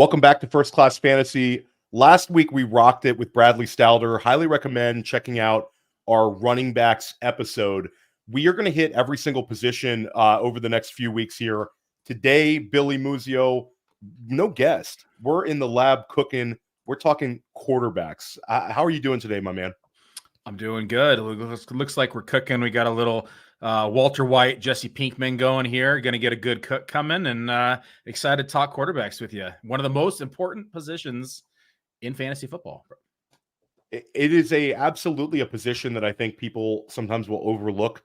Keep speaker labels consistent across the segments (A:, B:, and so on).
A: Welcome back to First Class Fantasy. Last week we rocked it with Bradley Stouder. Highly recommend checking out our running backs episode. We are going to hit every single position over the next few weeks here. Today, Billy Muzio, no guest. We're in the lab cooking. We're talking quarterbacks. How are you doing today, my man?
B: I'm doing good. It looks like we're cooking. We got a little Walter White, Jesse Pinkman going here. Going to get a good cook coming, and excited to talk quarterbacks with you. One of the most important positions in fantasy football.
A: It is absolutely a position that I think people sometimes will overlook.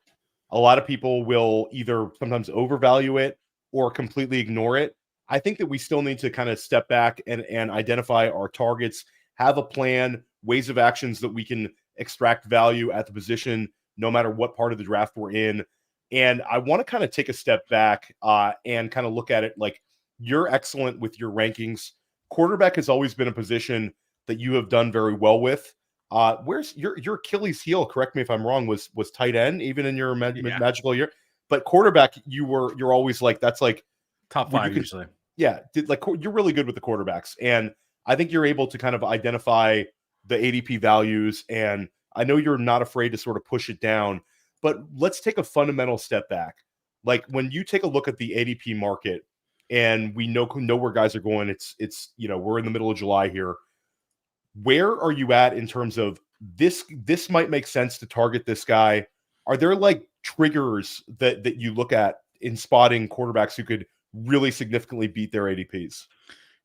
A: A lot of people will either sometimes overvalue it or completely ignore it. I think that we still need to kind of step back and identify our targets, have a plan, ways of actions that we can extract value at the position, no matter what part of the draft we're in. And I want to kind of take a step back and kind of look at it like you're excellent with your rankings. Quarterback has always been a position that you have done very well with. Where's your Achilles heel? Correct me if I'm wrong. Was tight end even in your magical year? But quarterback, you're always like that's like
B: top five usually.
A: Yeah, you're really good with the quarterbacks, and I think you're able to kind of identify the ADP values, and I know you're not afraid to sort of push it down. But let's take a fundamental step back. Like when you take a look at the ADP market, and we know where guys are going. It's we're in the middle of July here. Where are you at in terms of this? This might make sense to target this guy. Are there like triggers that you look at in spotting quarterbacks who could really significantly beat their ADPs?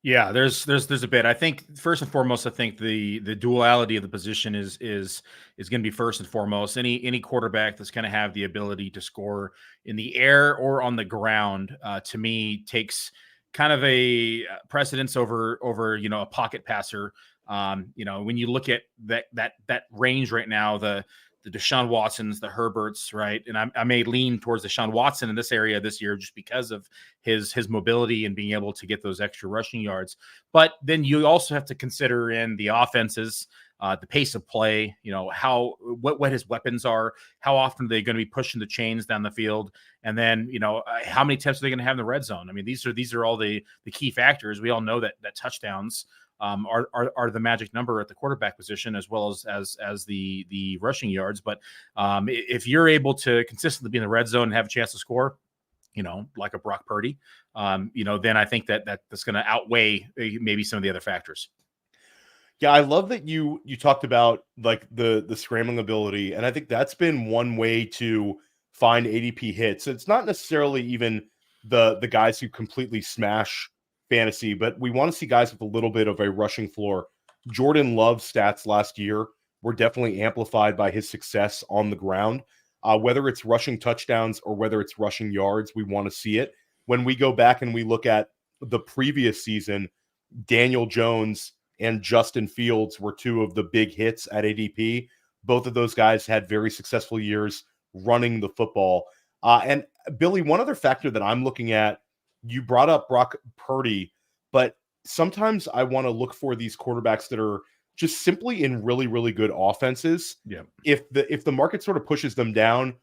B: Yeah, there's a bit. I think first and foremost, I think the duality of the position is going to be first and foremost. Any quarterback that's going to have the ability to score in the air or on the ground, to me, takes kind of a precedence over a pocket passer. When you look at that range right now, the Deshaun Watsons, the Herberts, right? And I may lean towards Deshaun Watson in this area this year just because of his mobility and being able to get those extra rushing yards. But then you also have to consider in the offenses, the pace of play, what his weapons are, how often are they going to be pushing the chains down the field, and then how many attempts are they going to have in the red zone? I mean, these are all the key factors. We all know that touchdowns are the magic number at the quarterback position, as well as the rushing yards. But if you're able to consistently be in the red zone and have a chance to score, like a Brock Purdy, then I think that's going to outweigh maybe some of the other factors.
A: Yeah, I love that you talked about like the scrambling ability, and I think that's been one way to find ADP hits. It's not necessarily even the guys who completely smash fantasy, but we want to see guys with a little bit of a rushing floor. Jordan Love's stats last year were definitely amplified by his success on the ground. Whether it's rushing touchdowns or whether it's rushing yards, we want to see it. When we go back and we look at the previous season, Daniel Jones and Justin Fields were two of the big hits at ADP. Both of those guys had very successful years running the football. And Billy, one other factor that I'm looking at, you brought up Brock Purdy, but sometimes I want to look for these quarterbacks that are just simply in really, really good offenses.
B: Yeah.
A: If the market sort of pushes them down,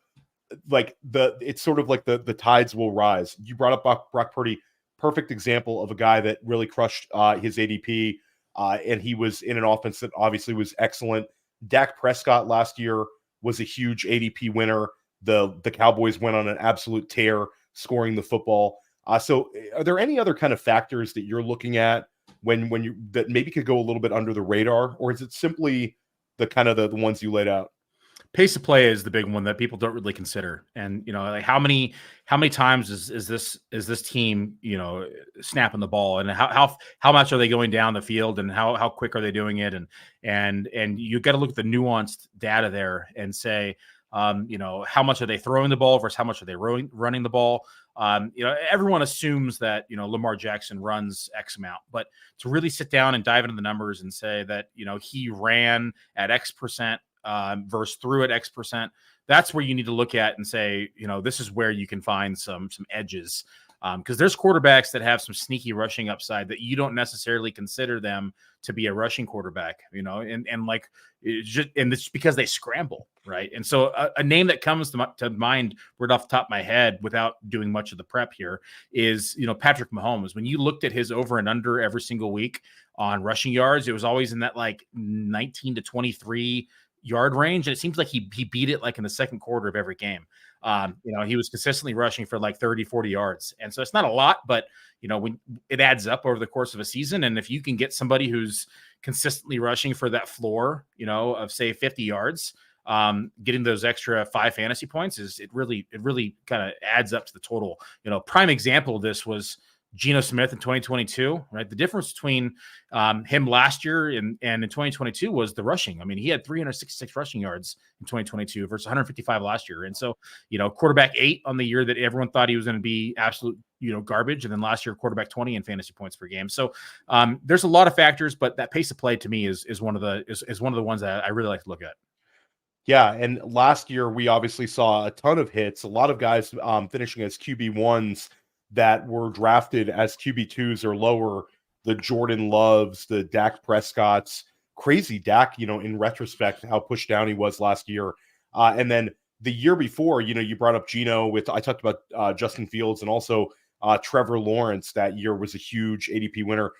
A: like it's sort of like the tides will rise. You brought up Brock Purdy, perfect example of a guy that really crushed his ADP, and he was in an offense that obviously was excellent. Dak Prescott last year was a huge ADP winner. The Cowboys went on an absolute tear scoring the football. So are there any other kind of factors that you're looking at when you that maybe could go a little bit under the radar, or is it simply the kind of the ones you laid out?
B: Pace of play is the big one that people don't really consider. And, like how many times is this team, snapping the ball, and how much are they going down the field, and how quick are they doing it? And you got to look at the nuanced data there and say, how much are they throwing the ball versus how much are they running the ball? Everyone assumes that, Lamar Jackson runs X amount, but to really sit down and dive into the numbers and say that, he ran at X percent versus threw at X percent, that's where you need to look at and say, this is where you can find some edges. Because there's quarterbacks that have some sneaky rushing upside that you don't necessarily consider them to be a rushing quarterback, and like it's because they scramble, right? And so a name that comes to mind right off the top of my head without doing much of the prep here is, Patrick Mahomes. When you looked at his over and under every single week on rushing yards, it was always in that like 19 to 23 yard range. And it seems like he beat it like in the second quarter of every game. He was consistently rushing for like 30, 40 yards. And so it's not a lot, but when it adds up over the course of a season. And if you can get somebody who's consistently rushing for that floor, of say 50 yards, getting those extra 5 fantasy points it really kind of adds up to the total. Prime example of this was Geno Smith in 2022, right? The difference between him last year and in 2022 was the rushing. I mean, he had 366 rushing yards in 2022 versus 155 last year. And so, quarterback 8 on the year that everyone thought he was going to be absolute, garbage. And then last year, quarterback 20 in fantasy points per game. So there's a lot of factors, but that pace of play to me is one of the ones that I really like to look at.
A: Yeah, and last year we obviously saw a ton of hits, a lot of guys finishing as QB1s that were drafted as QB2s or lower, the Jordan Loves, the Dak Prescotts, crazy Dak, in retrospect, how pushed down he was last year. And then the year before, you brought up Geno I talked about Justin Fields, and also Trevor Lawrence that year was a huge ADP winner.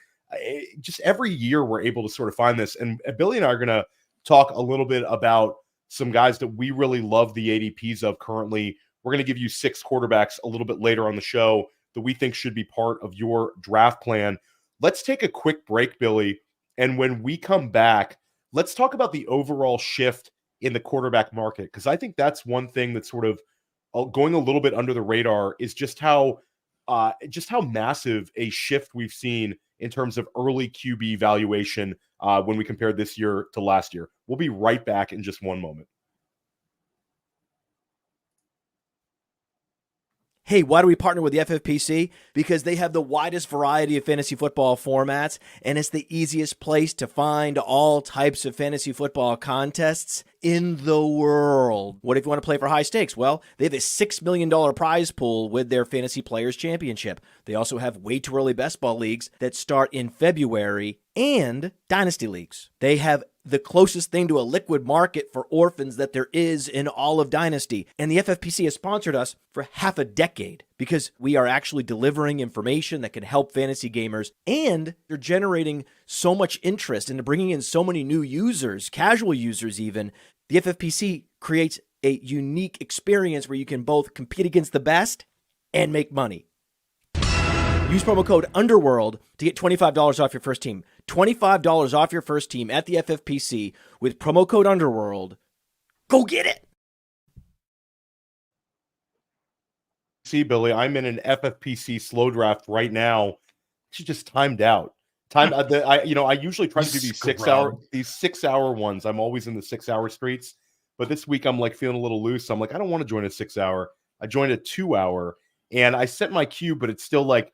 A: Just every year we're able to sort of find this. And Billy and I are going to talk a little bit about some guys that we really love the ADPs of currently. We're going to give you 6 quarterbacks a little bit later on the show that we think should be part of your draft plan. Let's take a quick break, Billy. And when we come back, let's talk about the overall shift in the quarterback market, because I think that's one thing that's sort of going a little bit under the radar, is just how massive a shift we've seen in terms of early QB valuation when we compare this year to last year. We'll be right back in just one moment.
C: Hey, why do we partner with the FFPC? Because they have the widest variety of fantasy football formats, and it's the easiest place to find all types of fantasy football contests in the world. What if you want to play for high stakes? Well, they have a $6 million prize pool with their Fantasy Players Championship. They also have way too early best ball leagues that start in February, and Dynasty leagues. They have the closest thing to a liquid market for orphans that there is in all of Dynasty. And the FFPC has sponsored us for half a decade because we are actually delivering information that can help fantasy gamers, and they're generating so much interest and bringing in so many new users, casual users even. The FFPC creates a unique experience where you can both compete against the best and make money. Use promo code UNDERWORLD to get $25 off your first team. $25 off your first team at the FFPC with promo code UNDERWORLD. Go get it!
A: See, Billy, I'm in an FFPC slow draft right now. She's just timed out. I usually try to do these 6-hour ones. I'm always in the 6-hour streets, but this week I'm like feeling a little loose. I'm like, I don't want to join a 6-hour. I joined a 2-hour, and I set my queue, but it's still like,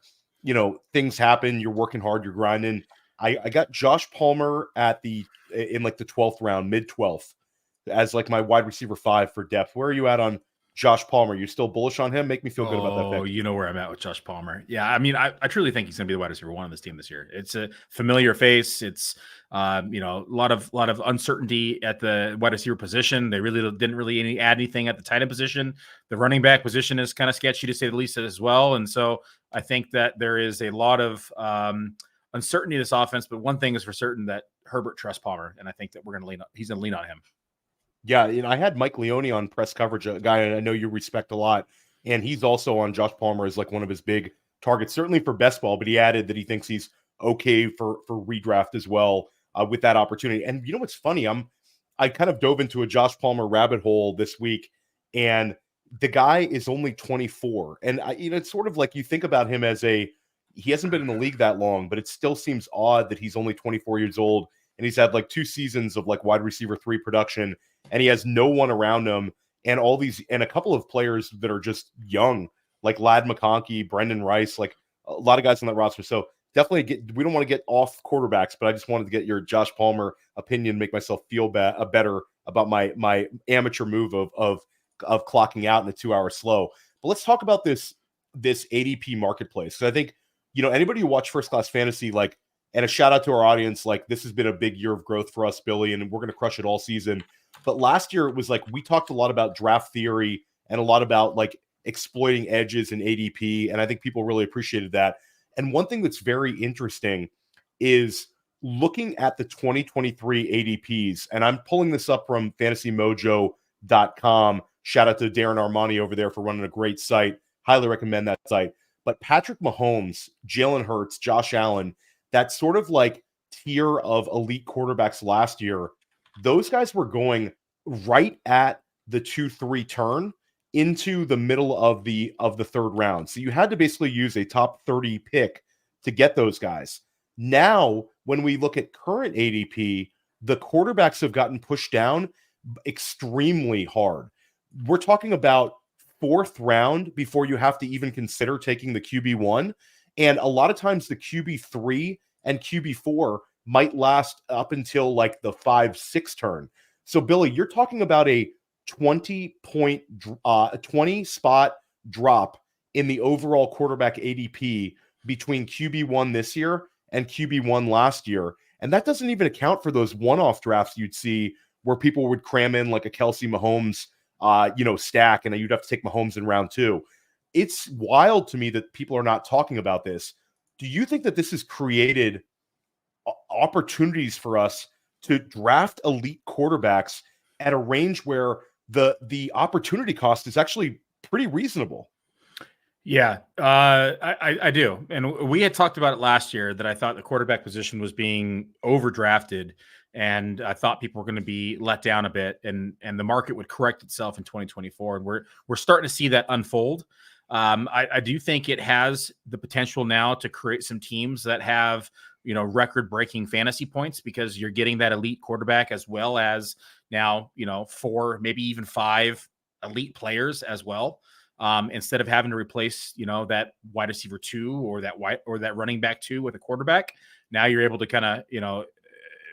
A: things happen. You're working hard. You're grinding. I got Josh Palmer in like the 12th round, mid 12th, as like my wide receiver 5 for depth. Where are you at on Josh Palmer? You still bullish on him? Make me feel good about that pick.
B: Oh, you know where I'm at with Josh Palmer. Yeah, I mean, I truly think he's going to be the wide receiver 1 on this team this year. It's a familiar face. It's a lot of uncertainty at the wide receiver position. They really didn't really add anything at the tight end position. The running back position is kind of sketchy to say the least as well. And so I think that there is a lot of uncertainty in this offense. But one thing is for certain, that Herbert trusts Palmer, and I think that he's going to lean on him.
A: Yeah, I had Mike Leone on press coverage, a guy I know you respect a lot, and he's also on Josh Palmer as like one of his big targets, certainly for best ball, but he added that he thinks he's okay for redraft as well with that opportunity. And you know what's funny? I kind of dove into a Josh Palmer rabbit hole this week, and the guy is only 24. And it's sort of like you think about him as he hasn't been in the league that long, but it still seems odd that he's only 24 years old, and he's had like 2 seasons of like wide receiver 3 production, and he has no one around him, and a couple of players that are just young, like Ladd McConkey, Brendan Rice, like a lot of guys on that roster. So definitely we don't want to get off quarterbacks, but I just wanted to get your Josh Palmer opinion, make myself feel better about my amateur move of clocking out in a 2-hour slow. But let's talk about this this ADP marketplace. So I think, anybody who watched First Class Fantasy, like, and a shout out to our audience, like, this has been a big year of growth for us, Billy, and we're going to crush it all season. But last year it was like, we talked a lot about draft theory and a lot about like exploiting edges in ADP. And I think people really appreciated that. And one thing that's very interesting is looking at the 2023 ADPs. And I'm pulling this up from fantasymojo.com. Shout out to Darren Armani over there for running a great site. Highly recommend that site. But Patrick Mahomes, Jalen Hurts, Josh Allen, that sort of like tier of elite quarterbacks last year, those guys were going right at the 2-3 turn into the middle of the third round. So you had to basically use a top 30 pick to get those guys. Now, when we look at current ADP, the quarterbacks have gotten pushed down extremely hard. We're talking about fourth round before you have to even consider taking the QB1. And a lot of times the QB3 and QB4 might last up until like the 5-6 turn. So Billy, you're talking about a 20 spot drop in the overall quarterback ADP between QB1 this year and QB1 last year. And that doesn't even account for those one-off drafts you'd see where people would cram in like a Kelsey Mahomes, stack, and then you'd have to take Mahomes in round 2. It's wild to me that people are not talking about this. Do you think that this has created opportunities for us to draft elite quarterbacks at a range where the opportunity cost is actually pretty reasonable?
B: Yeah, I do. And we had talked about it last year that I thought the quarterback position was being overdrafted, and I thought people were going to be let down a bit, and the market would correct itself in 2024. And we're starting to see that unfold. I do think it has the potential now to create some teams that have, record-breaking fantasy points, because you're getting that elite quarterback as well as now, 4, maybe even 5 elite players as well. Instead of having to replace, that wide receiver 2 or that running back 2 with a quarterback, now you're able to kind of,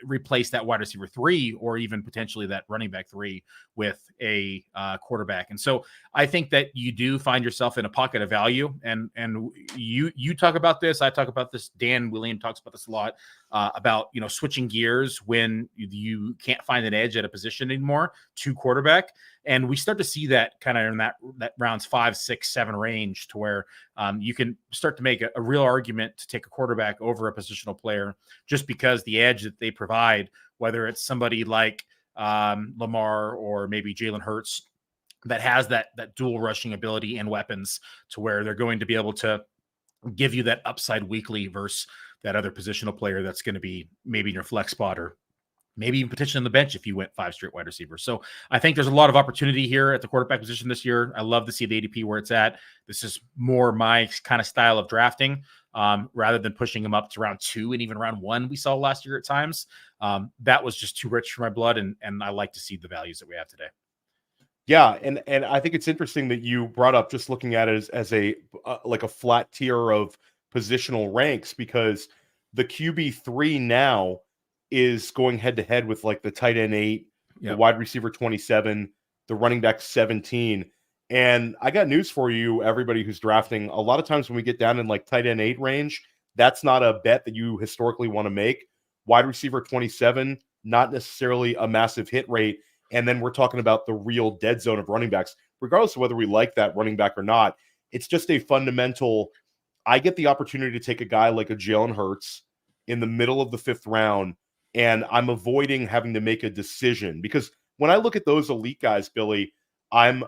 B: replace that wide receiver 3 or even potentially that running back 3 with a quarterback. And so I think that you do find yourself in a pocket of value, and you talk about this. I talk about this. Dan William talks about this a lot, about, switching gears when you can't find an edge at a position anymore to quarterback. And we start to see that kind of in that rounds 5, 6, 7 range, to where you can start to make a real argument to take a quarterback over a positional player, just because the edge that they provide, whether it's somebody like Lamar or maybe Jalen Hurts, that has that dual rushing ability and weapons, to where they're going to be able to give you that upside weekly versus that other positional player that's going to be maybe in your flex spot, or maybe even potentially on the bench if you went 5 straight wide receivers. So I think there's a lot of opportunity here at the quarterback position this year. I love to see the ADP where it's at. This is more my kind of style of drafting, rather than pushing them up to round 2 and even round 1 we saw last year at times. That was just too rich for my blood, and I like to see the values that we have today.
A: Yeah, and I think it's interesting that you brought up just looking at it as a like a flat tier of positional ranks, because the QB3 now is going head to head with like the tight end 8, the wide receiver 27, the running back 17. And I got news for you, everybody who's drafting. A lot of times when we get down in like tight end 8 range, that's not a bet that you historically want to make. Wide receiver 27, not necessarily a massive hit rate. And then we're talking about the real dead zone of running backs, regardless of whether we like that running back or not. It's just a fundamental. I get the opportunity to take a guy like a Jalen Hurts in the middle of the 5th round, and I'm avoiding having to make a decision, because when I look at those elite guys, Billy, I'm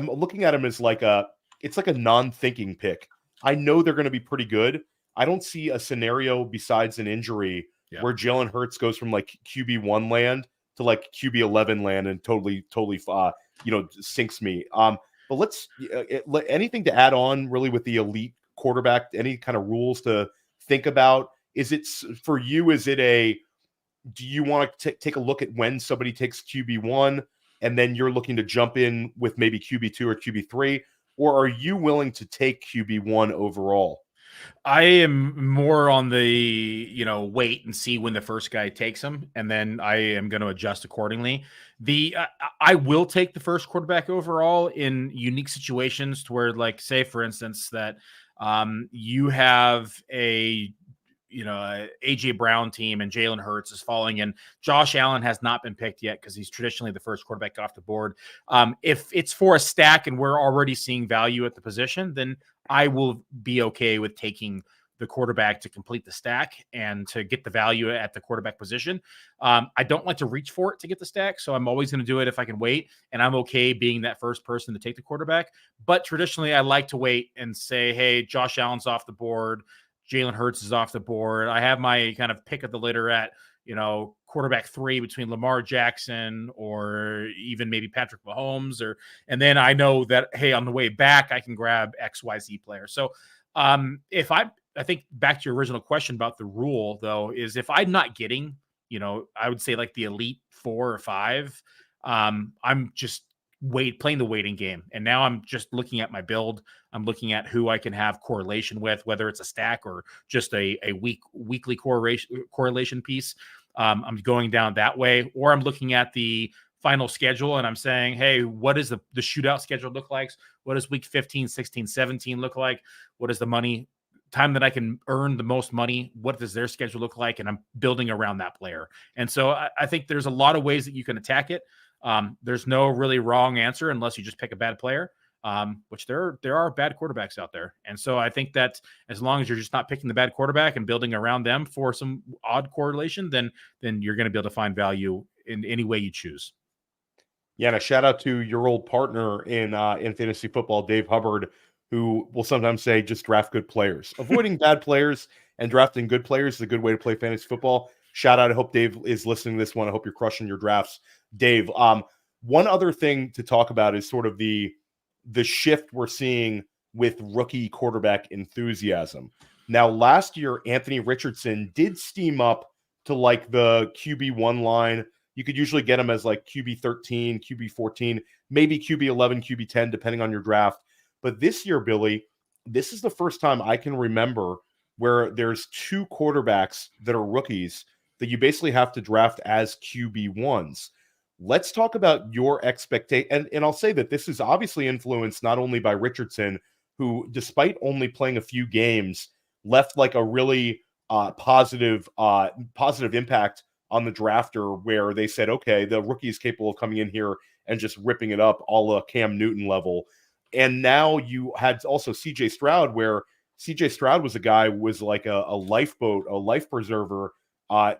A: looking at them as it's like a non-thinking pick. I know they're going to be pretty good. I don't see a scenario besides an injury where Jalen Hurts goes from like QB1 land to like QB11 land and totally sinks me. But let's anything to add on really with the elite quarterback, any kind of rules to think about? Is it for you? Do you want to take a look at when somebody takes QB1 and then you're looking to jump in with maybe QB2 or QB3, or are you willing to take QB1 overall?
B: I am more on the, wait and see when the first guy takes him, and then I am going to adjust accordingly. I will take the first quarterback overall in unique situations to where, like, say, for instance, that you have a AJ Brown team and Jalen Hurts is falling in. Josh Allen has not been picked yet because he's traditionally the first quarterback off the board. If it's for a stack and we're already seeing value at the position, then I will be okay with taking the quarterback to complete the stack and to get the value at the quarterback position. I don't like to reach for it to get the stack, so I'm always going to do it if I can wait, and I'm okay being that first person to take the quarterback. But traditionally, I like to wait and say, hey, Josh Allen's off the board, Jalen Hurts is off the board. I have my kind of pick of the litter at, quarterback 3 between Lamar Jackson or even maybe Patrick Mahomes, and then I know that, hey, on the way back, I can grab XYZ player. So I think back to your original question about the rule, though, is if I'm not getting, I would say like the elite 4 or 5, I'm just playing the waiting game. And now I'm just looking at my build. I'm looking at who I can have correlation with, whether it's a stack or just a weekly correlation piece. I'm going down that way, or I'm looking at the final schedule and I'm saying, hey, what does the shootout schedule look like? What does week 15, 16, 17 look like? What is the money time that I can earn the most money? What does their schedule look like? And I'm building around that player. And so I think there's a lot of ways that you can attack it. There's no really wrong answer unless you just pick a bad player, which there are bad quarterbacks out there. And so I think that as long as you're just not picking the bad quarterback and building around them for some odd correlation, then you're going to be able to find value in any way you choose.
A: Yeah, and a shout out to your old partner in fantasy football, Dave Hubbard, who will sometimes say just draft good players. Avoiding bad players and drafting good players is a good way to play fantasy football. Shout out. I hope Dave is listening to this one. I hope you're crushing your drafts, Dave. One other thing to talk about is sort of the shift we're seeing with rookie quarterback enthusiasm. Now, last year, Anthony Richardson did steam up to like the QB1 line. You could usually get him as like QB 13, QB 14, maybe QB 11, QB 10, depending on your draft. But this year, Billy, this is the first time I can remember where there's 2 quarterbacks that are rookies that you basically have to draft as QB1s. Let's talk about your expectation. And I'll say that this is obviously influenced not only by Richardson, who, despite only playing a few games, left like a really positive impact on the drafter, where they said, okay, the rookie is capable of coming in here and just ripping it up, a la Cam Newton level. And now you had also CJ Stroud, where CJ Stroud was a guy who was like a lifeboat, a life preserver,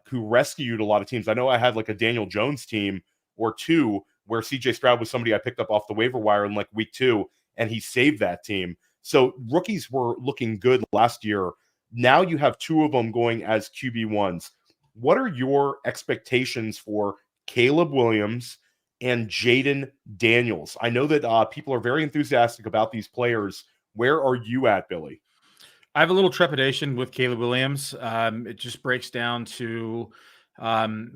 A: who rescued a lot of teams. I know I had like a Daniel Jones team or 2 where CJ Stroud was somebody I picked up off the waiver wire in like week 2, and he saved that team. So rookies were looking good last year. Now you have 2 of them going as QB1s. What are your expectations for Caleb Williams and Jayden Daniels? I know that people are very enthusiastic about these players. Where are you at, Billy?
B: I have a little trepidation with Caleb Williams. It just breaks down to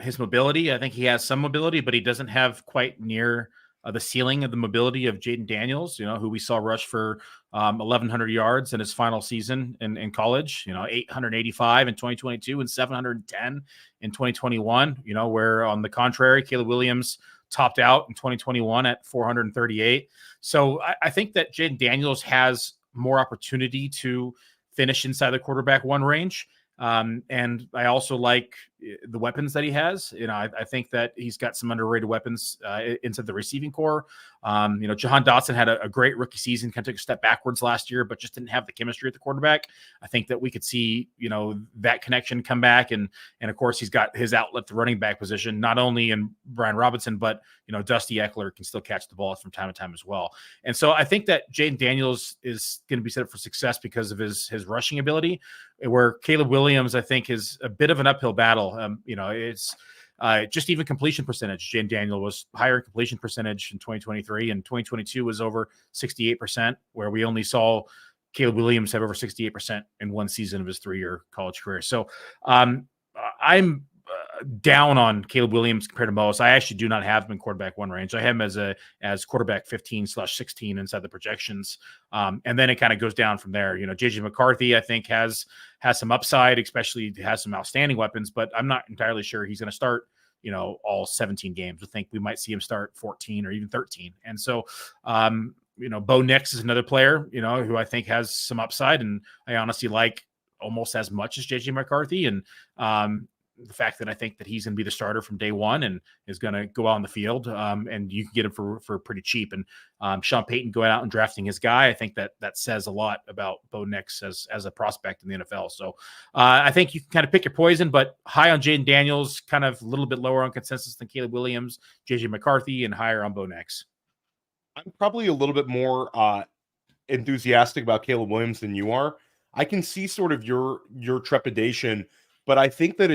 B: his mobility. I think he has some mobility, but he doesn't have quite near the ceiling of the mobility of Jayden Daniels, who we saw rush for 1,100 yards in his final season in college, 885 in 2022 and 710 in 2021, where on the contrary, Caleb Williams topped out in 2021 at 438. So I think that Jayden Daniels has more opportunity to finish inside the quarterback 1 range. And I also like the weapons that he has. I think that he's got some underrated weapons inside the receiving core. Jahan Dotson had a great rookie season, kind of took a step backwards last year, but just didn't have the chemistry at the quarterback. I think that we could see, that connection come back. And of course, he's got his outlet, the running back position, not only in Brian Robinson, but, Dusty Eckler can still catch the ball from time to time as well. And so I think that Jayden Daniels is going to be set up for success because of his rushing ability, where Caleb Williams, I think, is a bit of an uphill battle. It's just even completion percentage. Jayden Daniels was higher completion percentage in 2023, and 2022 was over 68%, where we only saw Caleb Williams have over 68% in one season of his 3-year college career. So I'm down on Caleb Williams compared to most. I actually do not have him in quarterback 1 range. I have him as quarterback 15/16 inside the projections. And then it kind of goes down from there. JJ McCarthy, I think has some upside, especially has some outstanding weapons, but I'm not entirely sure he's going to start, all 17 games. I think we might see him start 14 or even 13. And so, Bo Nix is another player, who I think has some upside, and I honestly like almost as much as JJ McCarthy. And, the fact that I think that he's going to be the starter from day one and is going to go out on the field, and you can get him for pretty cheap. And Sean Payton going out and drafting his guy, I think that says a lot about Bo Nix as a prospect in the NFL. So I think you can kind of pick your poison, but high on Jayden Daniels, kind of a little bit lower on consensus than Caleb Williams, JJ McCarthy, and higher on Bo Nix.
A: I'm probably a little bit more enthusiastic about Caleb Williams than you are. I can see sort of your trepidation, but I think that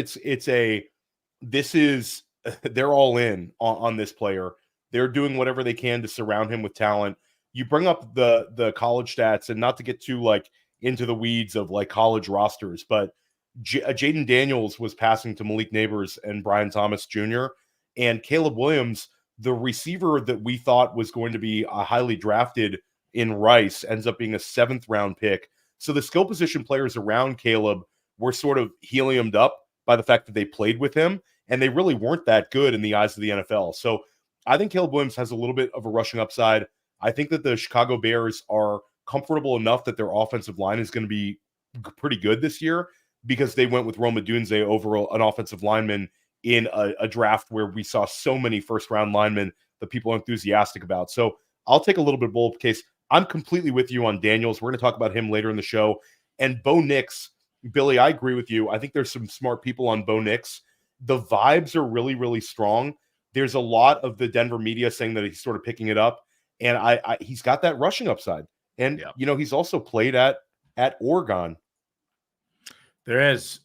A: they're all in on this player. They're doing whatever they can to surround him with talent. You bring up the college stats, and not to get too into the weeds of college rosters, but Jayden Daniels was passing to Malik Neighbors and Brian Thomas Jr. and Caleb Williams, the receiver that we thought was going to be highly drafted in Rice, ends up being a 7th round pick. So the skill position players around Caleb were sort of heliumed up by the fact that they played with him, and they really weren't that good in the eyes of the NFL. So I think Caleb Williams has a little bit of a rushing upside. I think that the Chicago Bears are comfortable enough that their offensive line is going to be pretty good this year because they went with Rome Odunze over an offensive lineman in a draft where we saw so many first-round linemen that people are enthusiastic about. So I'll take a little bit of bold case. I'm completely with you on Daniels. We're going to talk about him later in the show. And Bo Nix, Billy, I agree with you. I think there's some smart people on Bo Nix. The vibes are really, really strong. There's a lot of the Denver media saying that he's sort of picking it up. And he's got that rushing upside. And, he's also played at Oregon.
B: There is.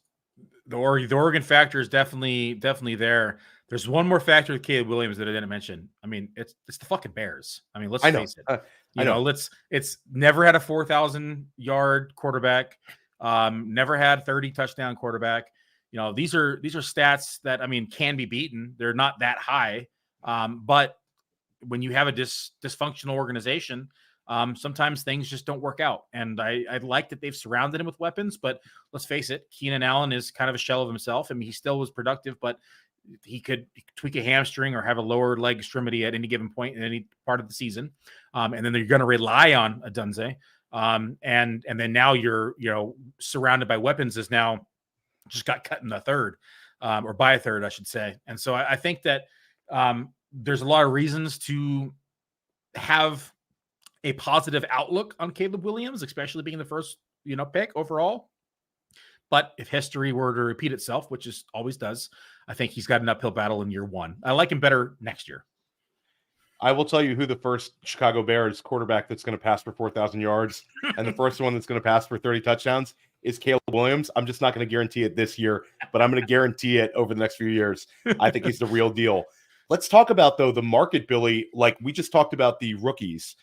B: The Oregon factor is definitely there. There's one more factor with Caleb Williams that I didn't mention. I mean, it's the fucking Bears. I mean, let's face it. It's never had a 4,000 yard quarterback. Never had 30 touchdown quarterback. These are stats that, I mean, can be beaten. They're not that high. But when you have a dysfunctional organization, sometimes things just don't work out. And I like that they've surrounded him with weapons, but let's face it, Keenan Allen is kind of a shell of himself. I mean, he still was productive, but he could tweak a hamstring or have a lower leg extremity at any given point in any part of the season. And then they're going to rely on Odunze. And then now you're, surrounded by weapons is now just got cut in the third, or by a third, I should say. And so I think that there's a lot of reasons to have a positive outlook on Caleb Williams, especially being the first, pick overall. But if history were to repeat itself, which is always does, I think he's got an uphill battle in year one. I like him better next year.
A: I will tell you who the first Chicago Bears quarterback that's going to pass for 4,000 yards and the first one that's going to pass for 30 touchdowns is Caleb Williams. I'm just not going to guarantee it this year, but I'm going to guarantee it over the next few years. I think he's the real deal. Let's talk about, though, the market, Billy. Like we just talked about the rookies.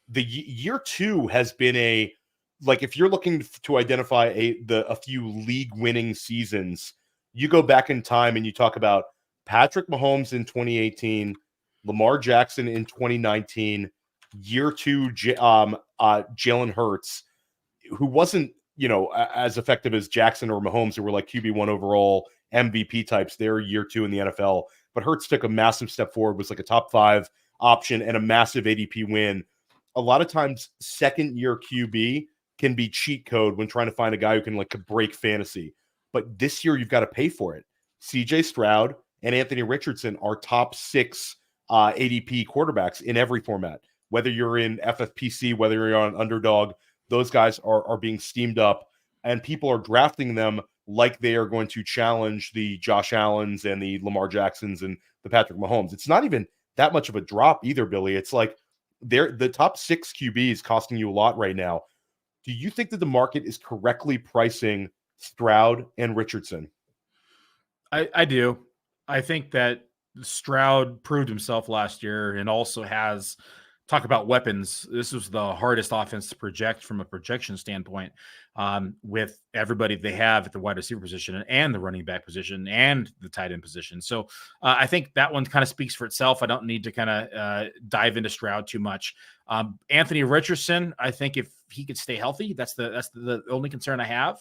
A: The year two has been if you're looking to identify a few league-winning seasons, you go back in time and you talk about Patrick Mahomes in 2018, Lamar Jackson in 2019, year two, Jalen Hurts, who wasn't, as effective as Jackson or Mahomes, who were like QB1 overall MVP types. They're year two in the NFL. But Hurts took a massive step forward, was like a top 5 option and a massive ADP win. A lot of times, second-year QB can be cheat code when trying to find a guy who can break fantasy. But this year, you've got to pay for it. CJ Stroud and Anthony Richardson are top 6 ADP quarterbacks in every format. Whether you're in FFPC, whether you're on Underdog, those guys are being steamed up, and people are drafting them like they are going to challenge the Josh Allens and the Lamar Jacksons and the Patrick Mahomes. It's not even that much of a drop either, Billy. It's like the top 6 QBs costing you a lot right now. Do you think that the market is correctly pricing Stroud and Richardson?
B: I do. I think that Stroud proved himself last year and also has talk about weapons. This was the hardest offense to project from a projection standpoint, with everybody they have at the wide receiver position and the running back position and the tight end position. So I think that one kind of speaks for itself. I don't need to kind of dive into Stroud too much. Anthony Richardson, I think if he could stay healthy, that's the only concern I have.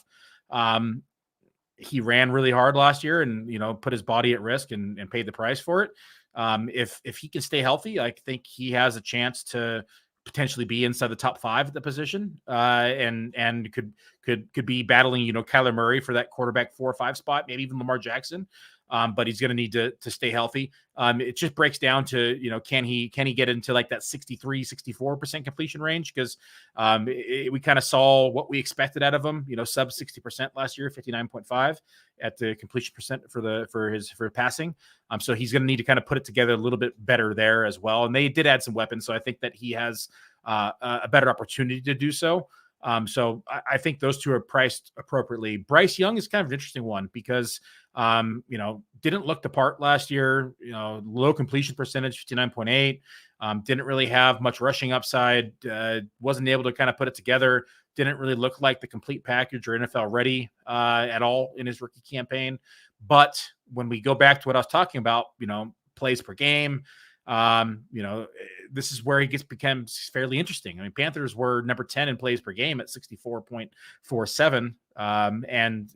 B: He ran really hard last year and, put his body at risk and paid the price for it. If he can stay healthy, I think he has a chance to potentially be inside the top 5 at the position, and could be battling, Kyler Murray for that quarterback 4 or 5 spot, maybe even Lamar Jackson. But he's going to need to stay healthy. It just breaks down to, can he get into like that 63-64% completion range? Because we kind of saw what we expected out of him, sub 60% last year, 59.5 at the completion percent for passing. So he's going to need to kind of put it together a little bit better there as well. And they did add some weapons, so I think that he has a better opportunity to do so. So I think those two are priced appropriately. Bryce Young is kind of an interesting one because, didn't look the part last year, low completion percentage, 59.8, didn't really have much rushing upside, wasn't able to kind of put it together, didn't really look like the complete package or NFL ready at all in his rookie campaign. But when we go back to what I was talking about, plays per game, this is where he becomes fairly interesting. I mean, Panthers were number 10 in plays per game at 64.47. And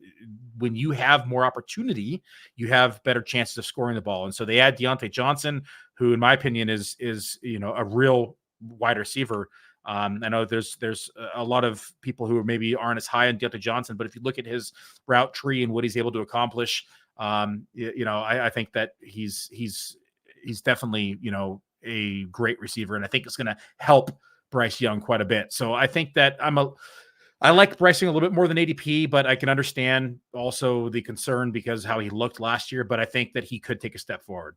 B: when you have more opportunity, you have better chances of scoring the ball. And so they add Deontay Johnson, who in my opinion is a real wide receiver. I know there's a lot of people who maybe aren't as high on Deontay Johnson, but if you look at his route tree and what he's able to accomplish, I think that he's definitely, a great receiver. And I think it's going to help Bryce Young quite a bit. So I think that I like Bryce Young a little bit more than ADP, but I can understand also the concern because how he looked last year, but I think that he could take a step forward.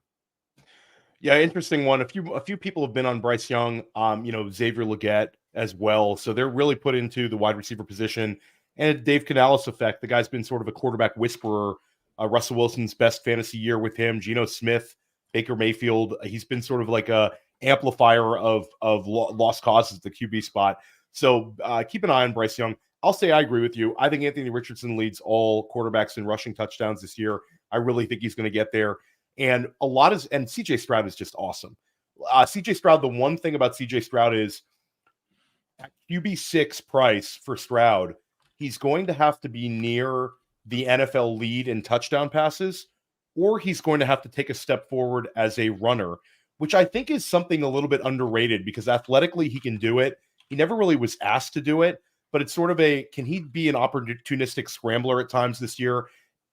A: Yeah, interesting one. A few people have been on Bryce Young, Xavier Legette as well. So they're really put into the wide receiver position. And Dave Canales effect, the guy's been sort of a quarterback whisperer. Russell Wilson's best fantasy year with him, Geno Smith, Baker Mayfield. He's been sort of like a amplifier of lost causes at the QB spot. So keep an eye on Bryce Young. I'll say I agree with you. I think Anthony Richardson leads all quarterbacks in rushing touchdowns this year. I really think he's going to get there. And CJ Stroud is just awesome. CJ Stroud, the one thing about CJ Stroud is at QB6 price for Stroud, he's going to have to be near the NFL lead in touchdown passes, or he's going to have to take a step forward as a runner, which I think is something a little bit underrated because athletically he can do it. He never really was asked to do it, but it's sort of can he be an opportunistic scrambler at times this year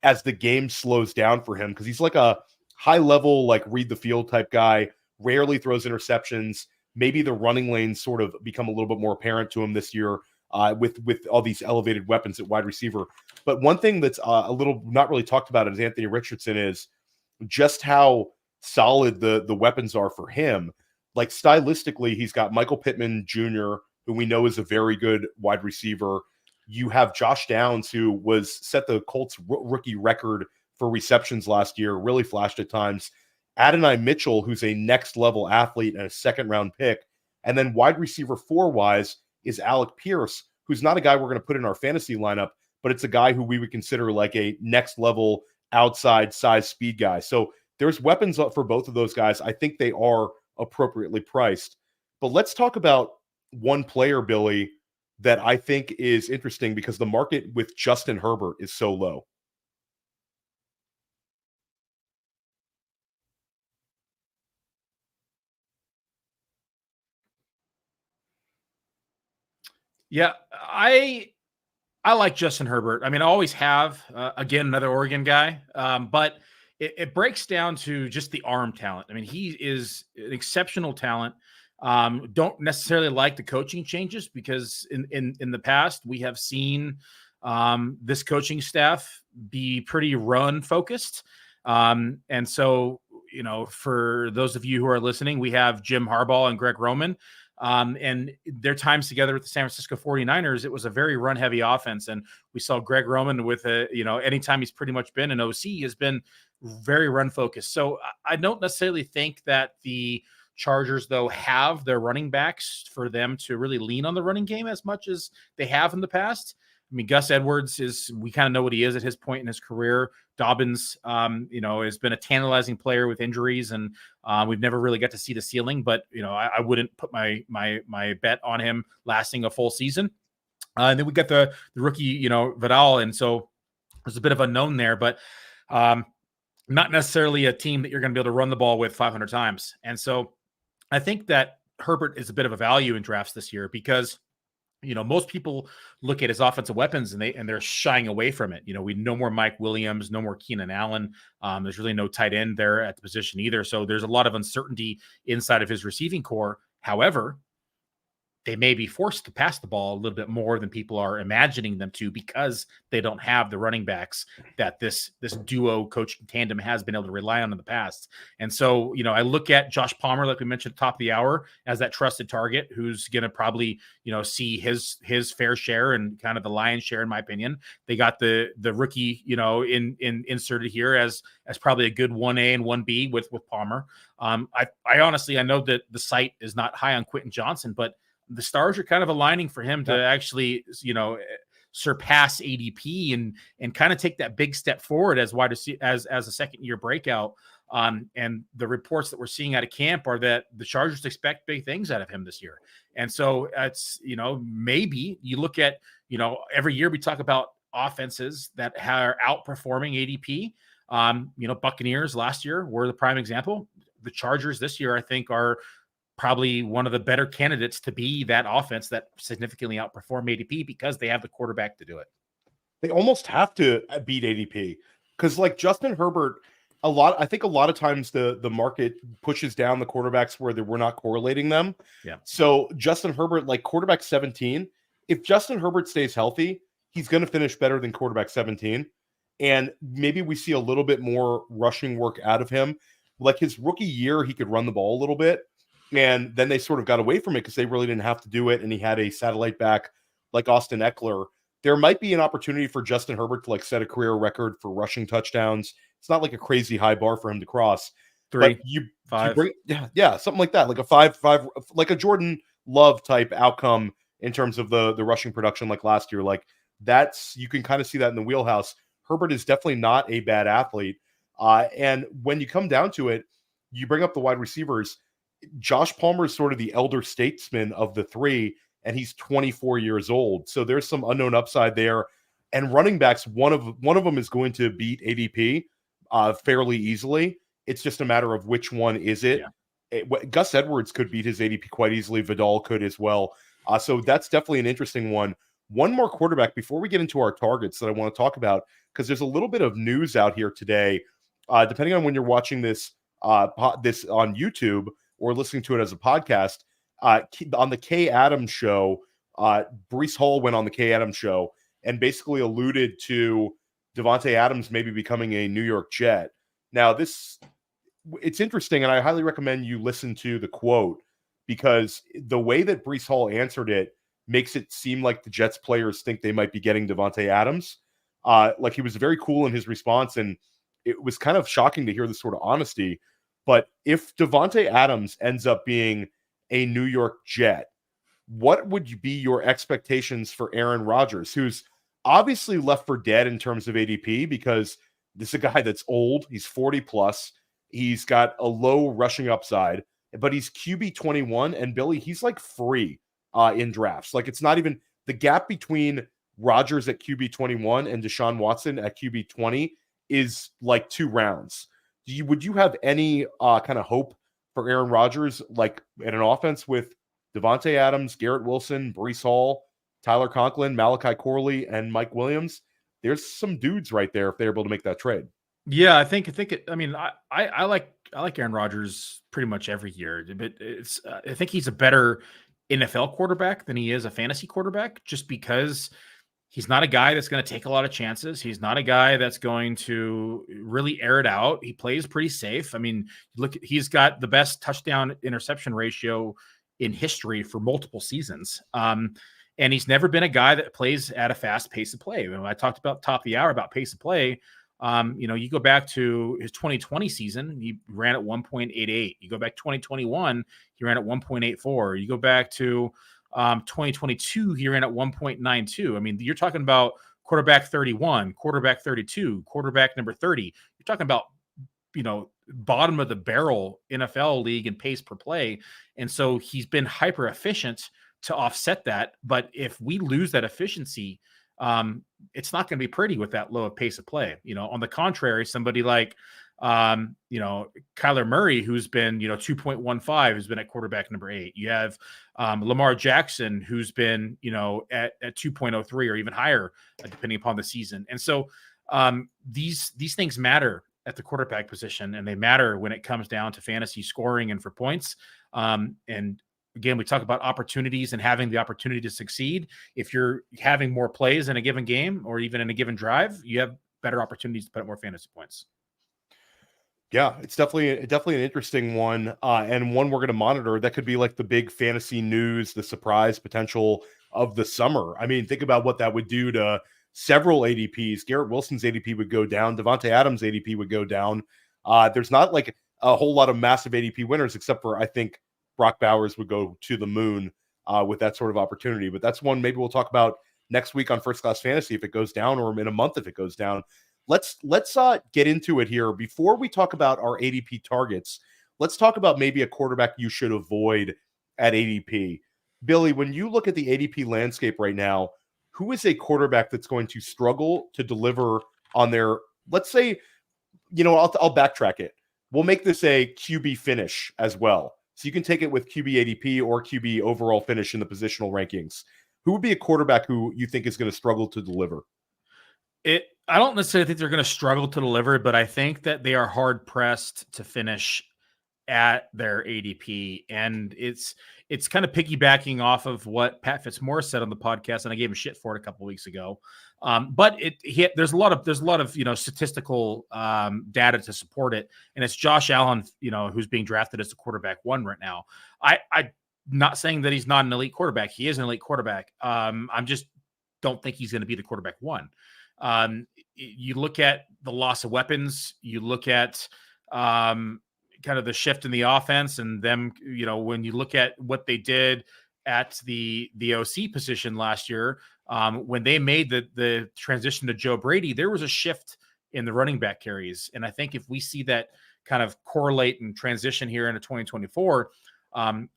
A: as the game slows down for him? Because he's like a high level, like read the field type guy, rarely throws interceptions. Maybe the running lanes sort of become a little bit more apparent to him this year with all these elevated weapons at wide receiver. But one thing that's a little not really talked about as Anthony Richardson is just how solid the weapons are for him. Like stylistically, he's got Michael Pittman Jr., who we know is a very good wide receiver. You have Josh Downs, who set the Colts rookie record for receptions last year, really flashed at times. Adonai Mitchell, who's a next level athlete and a second round pick. And then wide receiver 4-wise is Alec Pierce, who's not a guy we're going to put in our fantasy lineup, but it's a guy who we would consider like a next level outside size speed guy. So there's weapons for both of those guys. I think they are appropriately priced. But let's talk about one player, Billy, that I think is interesting because the market with Justin Herbert is so low.
B: Yeah, I like Justin Herbert. I mean, I always have. Again, another Oregon guy. But it breaks down to just the arm talent. I mean, he is an exceptional talent. Don't necessarily like the coaching changes because in the past we have seen this coaching staff be pretty run focused. And so, for those of you who are listening, we have Jim Harbaugh and Greg Roman. And their times together with the San Francisco 49ers, it was a very run heavy offense. And we saw Greg Roman with anytime he's pretty much been an OC has been very run focused. So I don't necessarily think that the Chargers, though, have their running backs for them to really lean on the running game as much as they have in the past. I mean, Gus Edwards we kind of know what he is at his point in his career. Dobbins, has been a tantalizing player with injuries, and we've never really got to see the ceiling. But I wouldn't put my bet on him lasting a full season. And then we got the rookie, Vidal, and so there's a bit of unknown there, but not necessarily a team that you're going to be able to run the ball with 500 times. And so I think that Herbert is a bit of a value in drafts this year because most people look at his offensive weapons and they're shying away from it. We no more Mike Williams, no more Keenan Allen. There's really no tight end there at the position either. So there's a lot of uncertainty inside of his receiving core. However, they may be forced to pass the ball a little bit more than people are imagining them to because they don't have the running backs that this duo coaching tandem has been able to rely on in the past. And so, I look at Josh Palmer, like we mentioned at the top of the hour, as that trusted target who's going to probably, see his fair share and kind of the lion's share, in my opinion. They got the rookie, inserted here as probably a good 1A and 1B with Palmer. I honestly, I know that the site is not high on Quentin Johnson, but the stars are kind of aligning for him to actually, surpass ADP and kind of take that big step forward as a second year breakout. And the reports that we're seeing out of camp are that the Chargers expect big things out of him this year. And so it's, maybe you look at, every year we talk about offenses that are outperforming ADP. Buccaneers last year were the prime example. The Chargers this year, I think, are probably one of the better candidates to be that offense that significantly outperform ADP because they have the quarterback to do it.
A: They almost have to beat ADP because, like Justin Herbert, I think a lot of times the market pushes down the quarterbacks where we're not correlating them.
B: Yeah.
A: So Justin Herbert, like quarterback 17, if Justin Herbert stays healthy, he's going to finish better than quarterback 17. And maybe we see a little bit more rushing work out of him. Like his rookie year, he could run the ball a little bit. And then they sort of got away from it because they really didn't have to do it. And he had a satellite back like Austin Eckler. There might be an opportunity for Justin Herbert to set a career record for rushing touchdowns. It's not like a crazy high bar for him to cross.
B: 3,
A: but
B: 5.
A: Yeah, something like that, like a 5, like a Jordan Love type outcome in terms of the rushing production like last year. Like you can kind of see that in the wheelhouse. Herbert is definitely not a bad athlete. And when you come down to it, you bring up the wide receivers. Josh Palmer is sort of the elder statesman of the three, and he's 24 years old. So there's some unknown upside there. And running backs, one of them is going to beat ADP fairly easily. It's just a matter of which one is it.
B: Yeah.
A: Gus Edwards could beat his ADP quite easily. Vidal could as well. So that's definitely an interesting one. One more quarterback before we get into our targets that I want to talk about, because there's a little bit of news out here today. Depending on when you're watching this on YouTube or listening to it as a podcast, on the Kay Adams show, Breece Hall went on the Kay Adams show and basically alluded to Davonte Adams maybe becoming a New York Jet. Now, it's interesting, and I highly recommend you listen to the quote because the way that Breece Hall answered it makes it seem like the Jets players think they might be getting Davonte Adams. Like he was very cool in his response, and it was kind of shocking to hear this sort of honesty. But if Davonte Adams ends up being a New York Jet, what would be your expectations for Aaron Rodgers, who's obviously left for dead in terms of ADP because this is a guy that's old. He's 40 plus. He's got a low rushing upside, but he's QB 21. And Billy, he's like free in drafts. Like it's not even the gap between Rodgers at QB 21 and Deshaun Watson at QB 20 is like 2 rounds. Would you have any kind of hope for Aaron Rodgers, like in an offense with Davonte Adams, Garrett Wilson, Breece Hall, Tyler Conklin, Malachi Corley, and Mike Williams? There's some dudes right there if they're able to make that trade.
B: Yeah, I think I like Aaron Rodgers pretty much every year, but I think he's a better NFL quarterback than he is a fantasy quarterback, just because he's not a guy that's going to take a lot of chances. He's not a guy that's going to really air it out. He plays pretty safe. I mean, he's got the best touchdown interception ratio in history for multiple seasons. And he's never been a guy that plays at a fast pace of play. When I talked about top of the hour about pace of play, You go back to his 2020 season, he ran at 1.88. You go back 2021, he ran at 1.84. You go back to 2022, he ran at 1.92. I mean, you're talking about quarterback 31, quarterback 32, quarterback number 30. You're talking about, bottom of the barrel NFL league in pace per play. And so he's been hyper efficient to offset that. But if we lose that efficiency, it's not going to be pretty with that low of pace of play. On the contrary, somebody like, Kyler Murray, who's been, 2.15, who's been at quarterback number 8. You have Lamar Jackson, who's been, at 2.03 or even higher, depending upon the season. And so these things matter at the quarterback position, and they matter when it comes down to fantasy scoring and for points. And again, we talk about opportunities and having the opportunity to succeed. If you're having more plays in a given game or even in a given drive, you have better opportunities to put up more fantasy points.
A: Yeah, it's definitely an interesting one, and one we're going to monitor. That could be like the big fantasy news, the surprise potential of the summer. I mean, think about what that would do to several ADPs. Garrett Wilson's ADP would go down. Davonte Adams' ADP would go down. There's not like a whole lot of massive ADP winners, except for I think Brock Bowers would go to the moon with that sort of opportunity. But that's one maybe we'll talk about next week on First Class Fantasy if it goes down, or in a month if it goes down. Let's get into it here. Before we talk about our ADP targets, let's talk about maybe a quarterback you should avoid at ADP. Billy, when you look at the ADP landscape right now, who is a quarterback that's going to struggle to deliver on their, let's say, I'll backtrack it. We'll make this a QB finish as well. So you can take it with QB ADP or QB overall finish in the positional rankings. Who would be a quarterback who you think is going to struggle to deliver?
B: I don't necessarily think they're going to struggle to deliver, but I think that they are hard pressed to finish at their ADP. And it's kind of piggybacking off of what Pat Fitzmaurice said on the podcast, and I gave him shit for it a couple of weeks ago. But there's a lot of statistical data to support it, and it's Josh Allen, who's being drafted as the quarterback 1 right now. I'm not saying that he's not an elite quarterback. He is an elite quarterback. I'm just don't think he's going to be the quarterback 1. You look at the loss of weapons, you look at kind of the shift in the offense, and them, when you look at what they did at the OC position last year, when they made the transition to Joe Brady, there was a shift in the running back carries. And I think if we see that kind of correlate and transition here into 2024,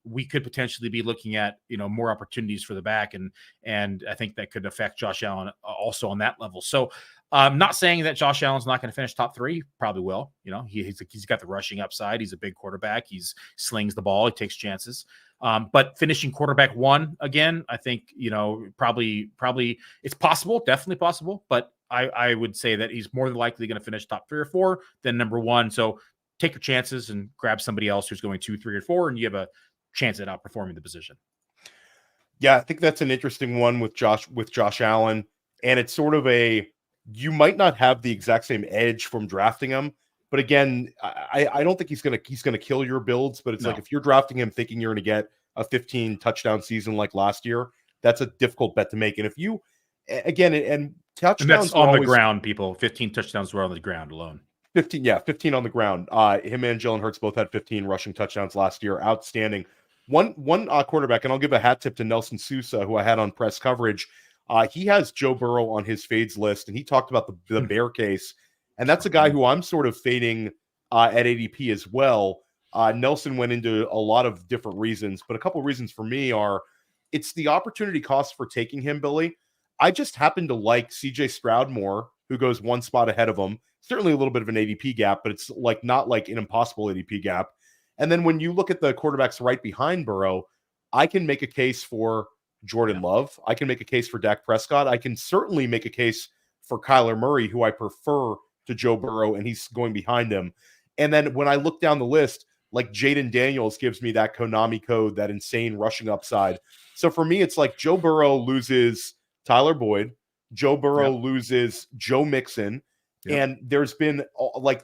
B: we could potentially be looking at, more opportunities for the back. And I think that could affect Josh Allen also on that level. So I'm not saying that Josh Allen's not going to finish top 3, probably will. He's got the rushing upside. He's a big quarterback. He slings the ball. He takes chances. But finishing quarterback 1 again, I think, probably it's possible, definitely possible. But I would say that he's more than likely going to finish top 3 or 4 than number 1. So take your chances and grab somebody else who's going 2, 3, or 4, and you have a chance at outperforming the position.
A: Yeah, I think that's an interesting one with Josh Allen. And it's sort of you might not have the exact same edge from drafting him. But again, I don't think he's gonna kill your builds. But it's like if you're drafting him thinking you're gonna get a 15 touchdown season like last year, that's a difficult bet to make. And if you and touchdowns,
B: and that's on the ground, people. 15 touchdowns were on the ground alone.
A: 15 on the ground. Him and Jalen Hurts both had 15 rushing touchdowns last year. Outstanding. One quarterback, and I'll give a hat tip to Nelson Sousa, who I had on press coverage. He has Joe Burrow on his fades list, and he talked about the bear case. And that's a guy who I'm sort of fading at ADP as well. Nelson went into a lot of different reasons, but a couple of reasons for me are it's the opportunity cost for taking him, Billy. I just happen to like CJ Stroud more, who goes 1 spot ahead of him. Certainly a little bit of an ADP gap, but it's not like an impossible ADP gap. And then when you look at the quarterbacks right behind Burrow, I can make a case for Jordan Love. I can make a case for Dak Prescott. I can certainly make a case for Kyler Murray, who I prefer to Joe Burrow, and he's going behind him. And then when I look down the list, like Jayden Daniels gives me that Konami code, that insane rushing upside. So for me, it's like Joe Burrow loses Tyler Boyd. Joe Burrow loses Joe Mixon. And there's been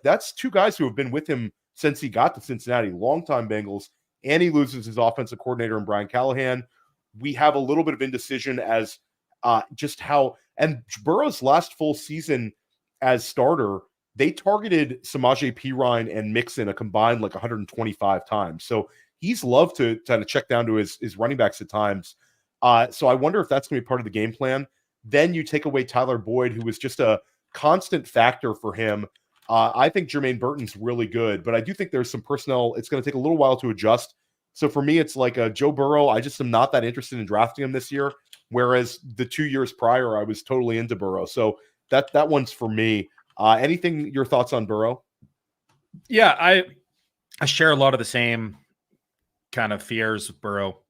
A: that's 2 guys who have been with him since he got to Cincinnati, longtime Bengals, and he loses his offensive coordinator in Brian Callahan. We have a little bit of indecision as just how, and Burrow's last full season as starter, they targeted Samaje Perine and Mixon a combined like 125 times. So he's loved to kind of check down to his running backs at times. So I wonder if that's going to be part of the game plan. Then you take away Tyler Boyd, who was just a constant factor for him. I think Jermaine Burton's really good, but I do think there's some personnel. It's going to take a little while to adjust. So for me, it's like a Joe Burrow. I just am not that interested in drafting him this year. Whereas the 2 years prior, I was totally into Burrow. So that one's for me. Anything, your thoughts on Burrow?
B: Yeah, I share a lot of the same kind of fears with Burrow,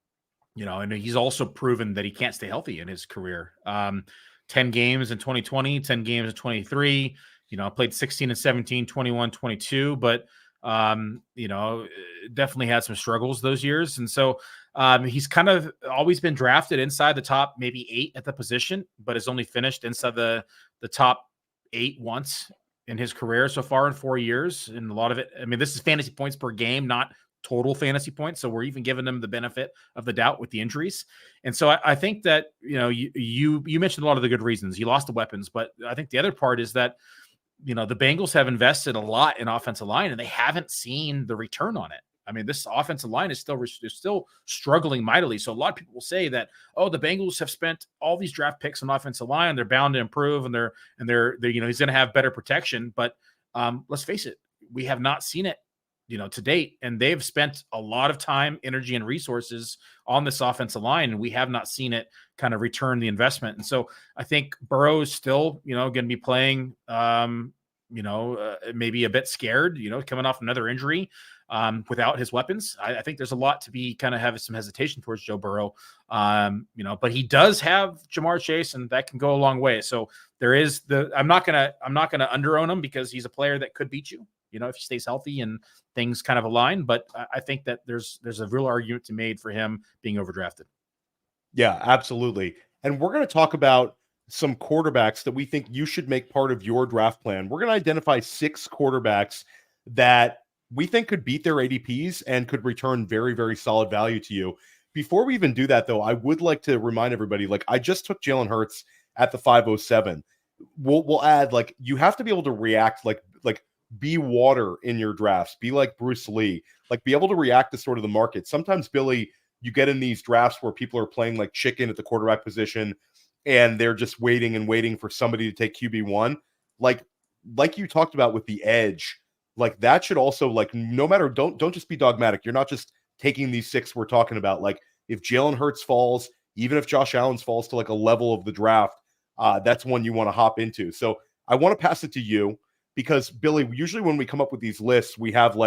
B: and he's also proven that he can't stay healthy in his career. 10 games in 2020, 10 games in 23, played 16 and 17, 21, 22, but definitely had some struggles those years. And so he's kind of always been drafted inside the top, maybe 8 at the position, but has only finished inside the top 8 once in his career so far in 4 years. And a lot of it, this is fantasy points per game, not total fantasy points. So we're even giving them the benefit of the doubt with the injuries. And so I think that, you mentioned a lot of the good reasons. He lost the weapons, but I think the other part is that, the Bengals have invested a lot in offensive line and they haven't seen the return on it. This offensive line is still struggling mightily. So a lot of people will say that, the Bengals have spent all these draft picks on offensive line. They're bound to improve and they're he's going to have better protection. But let's face it, we have not seen it, to date. And they've spent a lot of time, energy, and resources on this offensive line. And we have not seen it kind of return the investment. And so I think Burrow is still, going to be playing, maybe a bit scared, coming off another injury. Without his weapons, I think there's a lot to be kind of have some hesitation towards Joe Burrow, but he does have Jamar Chase, and that can go a long way. So there is I'm not gonna under own him because he's a player that could beat you, if he stays healthy and things kind of align. But I think that there's a real argument to be made for him being overdrafted.
A: Yeah, absolutely. And we're going to talk about some quarterbacks that we think you should make part of your draft plan. We're going to identify 6 quarterbacks that we think could beat their ADPs and could return very, very solid value to you. Before we even do that, though, I would like to remind everybody, I just took Jalen Hurts at the 507. We'll add, you have to be able to react, like be water in your drafts, be like Bruce Lee, be able to react to sort of the market. Sometimes, Billy, you get in these drafts where people are playing like chicken at the quarterback position and they're just waiting and waiting for somebody to take QB1. Like you talked about with the edge, that should also, no matter, don't just be dogmatic. You're not just taking these 6 we're talking about. If Jalen Hurts falls, even if Josh Allen falls to a level of the draft, that's one you want to hop into. So I want to pass it to you because, Billy, usually when we come up with these lists, we have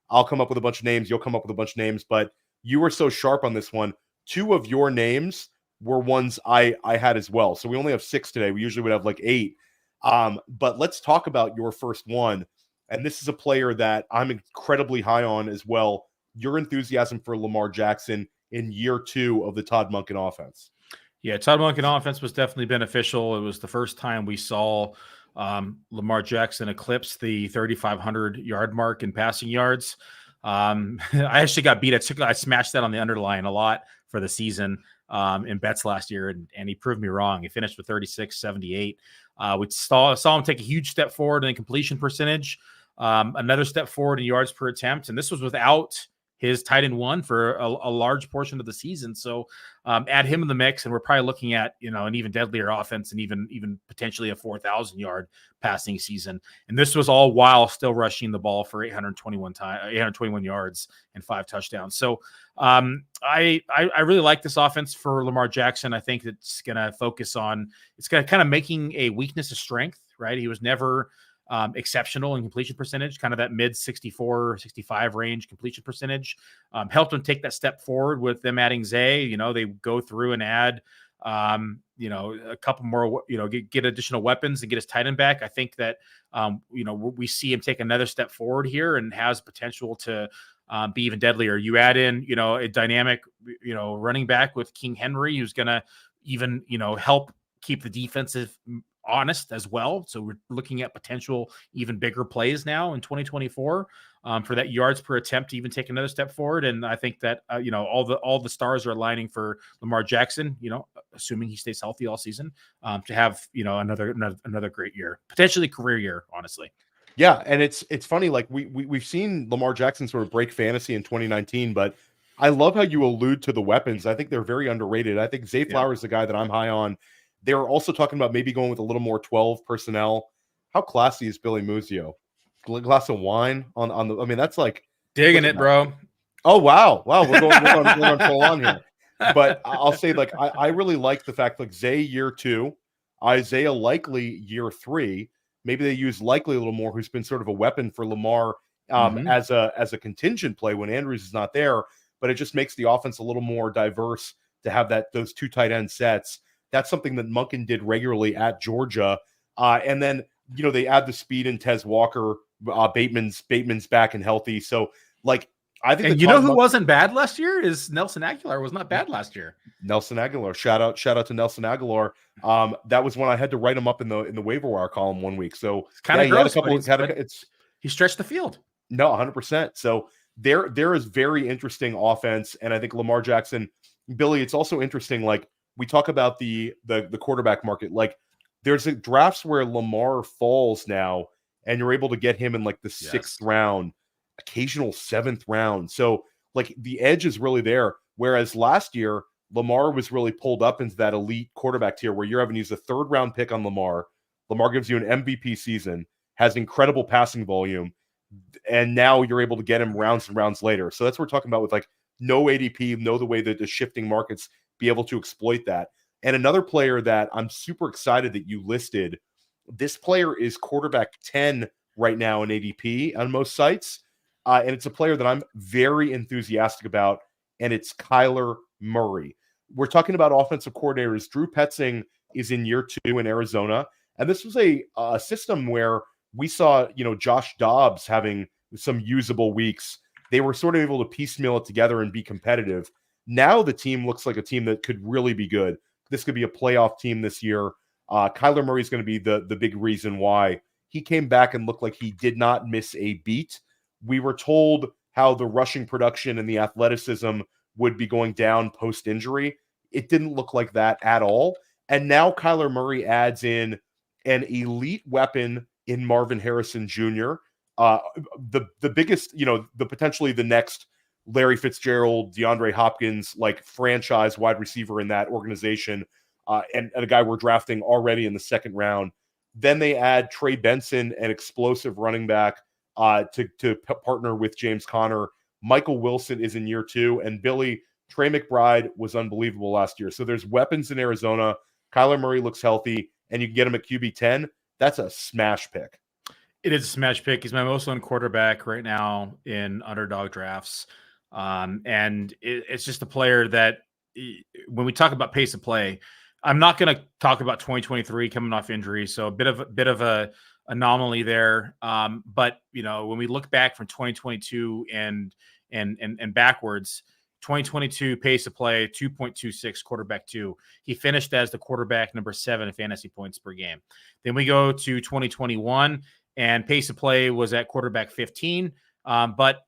A: I'll come up with a bunch of names, you'll come up with a bunch of names, but you were so sharp on this one. 2 of your names were ones I had as well. So we only have 6 today. We usually would have 8. But let's talk about your first one. And this is a player that I'm incredibly high on as well. Your enthusiasm for Lamar Jackson in year 2 of the Todd Monken offense.
B: Yeah, Todd Monken offense was definitely beneficial. It was the first time we saw Lamar Jackson eclipse the 3,500 yard mark in passing yards. I actually got beat. I smashed that on the underline a lot for the season in bets last year, and he proved me wrong. He finished with 36.78. We saw him take a huge step forward in completion percentage, another step forward in yards per attempt, and this was without his tight end 1 for a large portion of the season. So add him in the mix, and we're probably looking at an even deadlier offense and even potentially a 4,000 yard passing season. And this was all while still rushing the ball for 821 yards and 5 touchdowns. So I really like this offense for Lamar Jackson. I think it's going to focus on kind of making a weakness a strength, right? He was never exceptional in completion percentage, kind of that mid 64, 65 range completion percentage. Helped him take that step forward with them adding Zay. They go through and add, a couple more, get additional weapons and get his tight end back. I think that, we see him take another step forward here and has potential to be even deadlier. You add in, a dynamic, running back with King Henry, who's going to even, help keep the defensive honest as well. So we're looking at potential even bigger plays now in 2024 for that yards per attempt to even take another step forward. And I think that, all the stars are aligning for Lamar Jackson, assuming he stays healthy all season, to have, another great year, potentially career year, honestly.
A: Yeah, and it's funny, like we've seen Lamar Jackson sort of break fantasy in 2019, but I love how you allude to the weapons. I think they're very underrated. I think Zay Flowers is the guy that I'm high on. They're also talking about maybe going with a little more 12 personnel. How classy is Billy Muzio? Glass of wine on the. I mean, that's like
B: digging it, bro.
A: Oh wow, we're going full on here. But I'll say, like, I really like the fact, like, Zay year 2, Isaiah Likely year 3. Maybe they use Likely a little more, who's been sort of a weapon for Lamar as a contingent play when Andrews is not there. But it just makes the offense a little more diverse to have those 2 tight end sets. That's something that Monken did regularly at Georgia. And then, they add the speed in Tez Walker. Bateman's back and healthy. So, like, I think,
B: and who wasn't bad last year is Nelson Aguilar. Was not bad last year.
A: Nelson Aguilar, shout out to Nelson Aguilar. That was when I had to write him up in the waiver wire column one week. So
B: it's kind of gross. He stretched the field.
A: No, 100%. So there is very interesting offense, and I think Lamar Jackson, Billy. It's also interesting. Like, we talk about the quarterback market. Like, there's drafts where Lamar falls now, and you're able to get him in like the 6th round, occasional 7th round. So, like, the edge is really there. Whereas last year, Lamar was really pulled up into that elite quarterback tier where you're having to use a 3rd round pick on Lamar. Lamar gives you an MVP season, has incredible passing volume, and now you're able to get him rounds and rounds later. So that's what we're talking about with, like, no ADP, know the way that the shifting markets be able to exploit that. And another player that I'm super excited that you listed, this player is quarterback 10 right now in ADP on most sites. And it's a player that I'm very enthusiastic about, and it's Kyler Murray. We're talking about offensive coordinators. Drew Petzing is in year 2 in Arizona. And this was a system where we saw, Josh Dobbs having some usable weeks. They were sort of able to piecemeal it together and be competitive. Now the team looks like a team that could really be good. This could be a playoff team this year. Kyler Murray is going to be the big reason why. He came back and looked like he did not miss a beat. We were told how the rushing production and the athleticism would be going down post-injury. It didn't look like that at all. And now Kyler Murray adds in an elite weapon in Marvin Harrison Jr., the biggest, the potentially the next Larry Fitzgerald, DeAndre Hopkins, like, franchise wide receiver in that organization, and a guy we're drafting already in the 2nd round. Then they add Trey Benson, an explosive running back, to partner with James Conner. Michael Wilson is in year 2, and Billy, Trey McBride was unbelievable last year. So there's weapons in Arizona. Kyler Murray looks healthy, and you can get him at QB 10. That's a smash pick.
B: It is a smash pick. He's my most owned quarterback right now in underdog drafts. And it's just a player that, when we talk about pace of play, I'm not going to talk about 2023 coming off injury. So a bit of a anomaly there. But when we look back from 2022 and backwards, 2022 pace of play, 2.26, quarterback 2. He finished as the quarterback number 7 in fantasy points per game. Then we go to 2021, and pace of play was at quarterback 15. But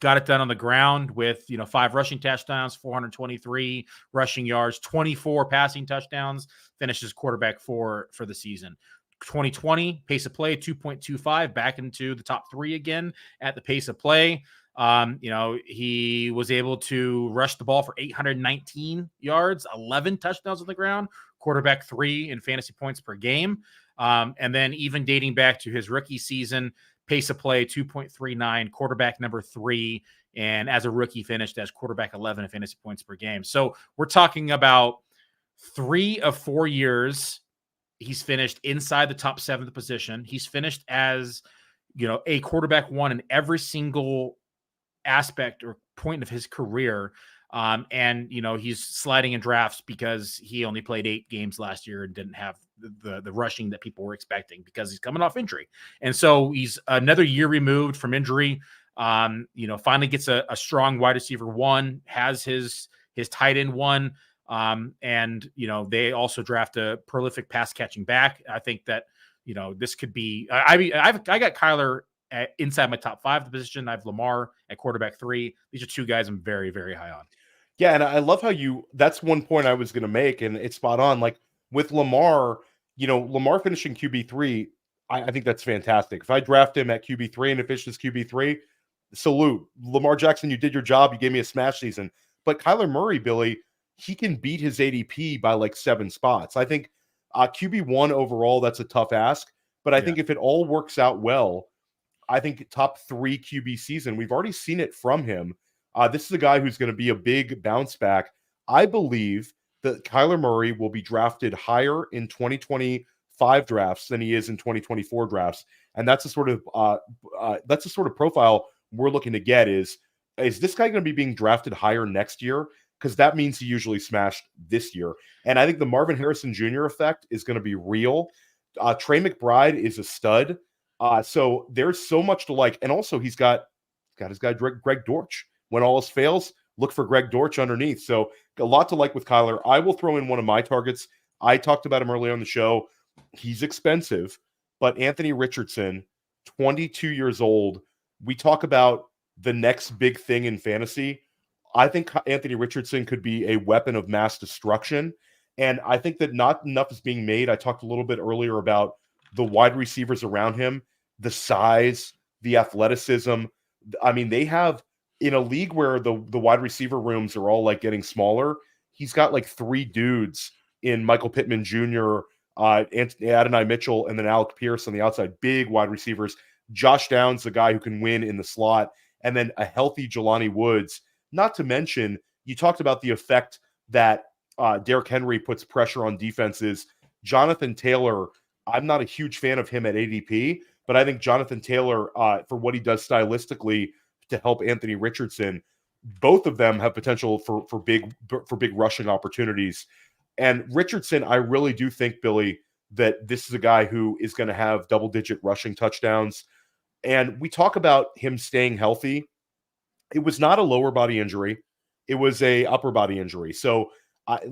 B: got it done on the ground with 5 rushing touchdowns, 423 rushing yards, 24 passing touchdowns, finishes quarterback 4 for the season. 2020 pace of play 2.25, back into the top 3 again at the pace of play. He was able to rush the ball for 819 yards, 11 touchdowns on the ground, quarterback 3 in fantasy points per game. And then even dating back to his rookie season, pace of play 2.39, quarterback number 3, and as a rookie finished as quarterback 11 in fantasy points per game. So we're talking about 3 of 4 years he's finished inside the top 7 of the position. He's finished as a quarterback 1 in every single aspect or point of his career. And he's sliding in drafts because he only played 8 games last year and didn't have the rushing that people were expecting because he's coming off injury. And so he's another year removed from injury. Finally gets a strong wide receiver 1, has his tight end 1. And, they also draft a prolific pass catching back. I think that, this could be, I got Kyler inside my top 5 of the position. I have Lamar at quarterback 3. These are 2 guys I'm very, very high on.
A: Yeah, and I love how that's one point I was going to make, and it's spot on. Like with Lamar, Lamar finishing QB3, I think that's fantastic. If I draft him at QB3 and it finishes QB3, salute. Lamar Jackson, you did your job. You gave me a smash season. But Kyler Murray, Billy, he can beat his ADP by like 7 spots. I think QB1 overall, that's a tough ask. But I think if it all works out well, I think top 3 QB season, we've already seen it from him. This is a guy who's going to be a big bounce back. I believe that Kyler Murray will be drafted higher in 2025 drafts than he is in 2024 drafts, and that's the sort of profile we're looking to get. Is this guy going to be being drafted higher next year? Because that means he usually smashed this year, and I think the Marvin Harrison Jr. effect is going to be real. Trey McBride is a stud, so there's so much to like, and also he's got his guy Greg Dortch. When all else fails, look for Greg Dortch underneath. So a lot to like with Kyler. I will throw in one of my targets. I talked about him earlier on the show. He's expensive, but Anthony Richardson, 22 years old. We talk about the next big thing in fantasy. I think Anthony Richardson could be a weapon of mass destruction. And I think that not enough is being made. I talked a little bit earlier about the wide receivers around him, the size, the athleticism. I mean, they have, in a league where the wide receiver rooms are all like getting smaller, he's got like 3 dudes in Michael Pittman Jr., Adonai Mitchell, and then Alec Pierce on the outside, big wide receivers. Josh Downs, the guy who can win in the slot, and then a healthy Jelani Woods. Not to mention, you talked about the effect that Derrick Henry puts pressure on defenses. Jonathan Taylor, I'm not a huge fan of him at ADP, but I think Jonathan Taylor, for what he does stylistically, to help Anthony Richardson, both of them have potential for big rushing opportunities. And Richardson, I really do think, Billy, that this is a guy who is going to have double-digit rushing touchdowns. And we talk about him staying healthy. It was not a lower body injury; it was a upper body injury. So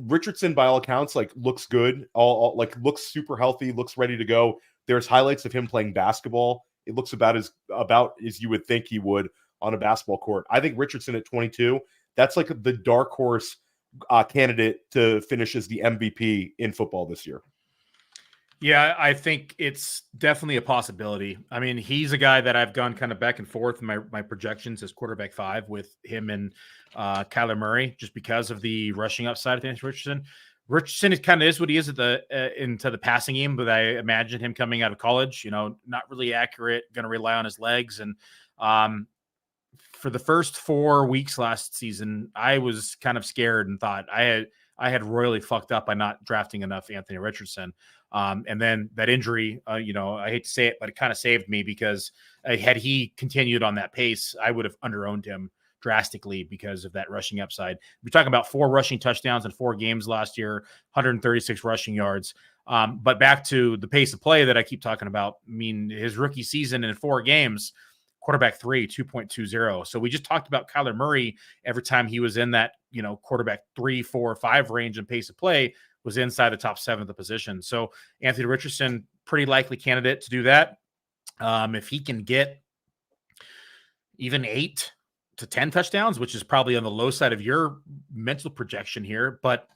A: Richardson, by all accounts, like looks good, looks super healthy, looks ready to go. There's highlights of him playing basketball. It looks about as you would think he would on a basketball court. I think Richardson at 22, that's like the dark horse candidate to finish as the MVP in football this year.
B: Yeah, I think it's definitely a possibility. I mean, he's a guy that I've gone kind of back and forth in my projections as quarterback 5 with him and Kyler Murray, just because of the rushing upside of Anthony Richardson. Richardson is what he is into the passing game, but I imagine him coming out of college, not really accurate, going to rely on his legs. And for the first 4 weeks last season, I was kind of scared and thought I had royally fucked up by not drafting enough Anthony Richardson. And then that injury, I hate to say it, but it kind of saved me, because had he continued on that pace, I would have under-owned him drastically because of that rushing upside. We're talking about 4 rushing touchdowns in 4 games last year, 136 rushing yards. But back to the pace of play that I keep talking about. I mean, his rookie season in 4 games, quarterback 3, 2.20. So we just talked about Kyler Murray. Every time he was in that, quarterback 3, 4, 5 range and pace of play, was inside the top 7 of the position. So Anthony Richardson, pretty likely candidate to do that. If he can get even 8 to 10 touchdowns, which is probably on the low side of your mental projection here, but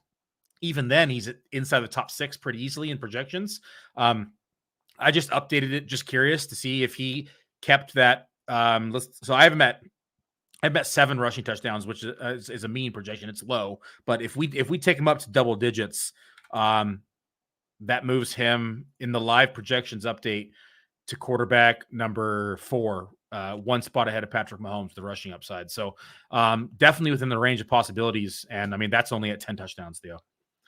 B: even then he's inside the top 6 pretty easily in projections. I just updated it, just curious to see if he kept that. So I have him at 7 rushing touchdowns, which is a mean projection. It's low, but if we take him up to double digits, that moves him in the live projections update to quarterback number 4, 1 spot ahead of Patrick Mahomes, the rushing upside. So definitely within the range of possibilities. And I mean, that's only at 10 touchdowns, Theo.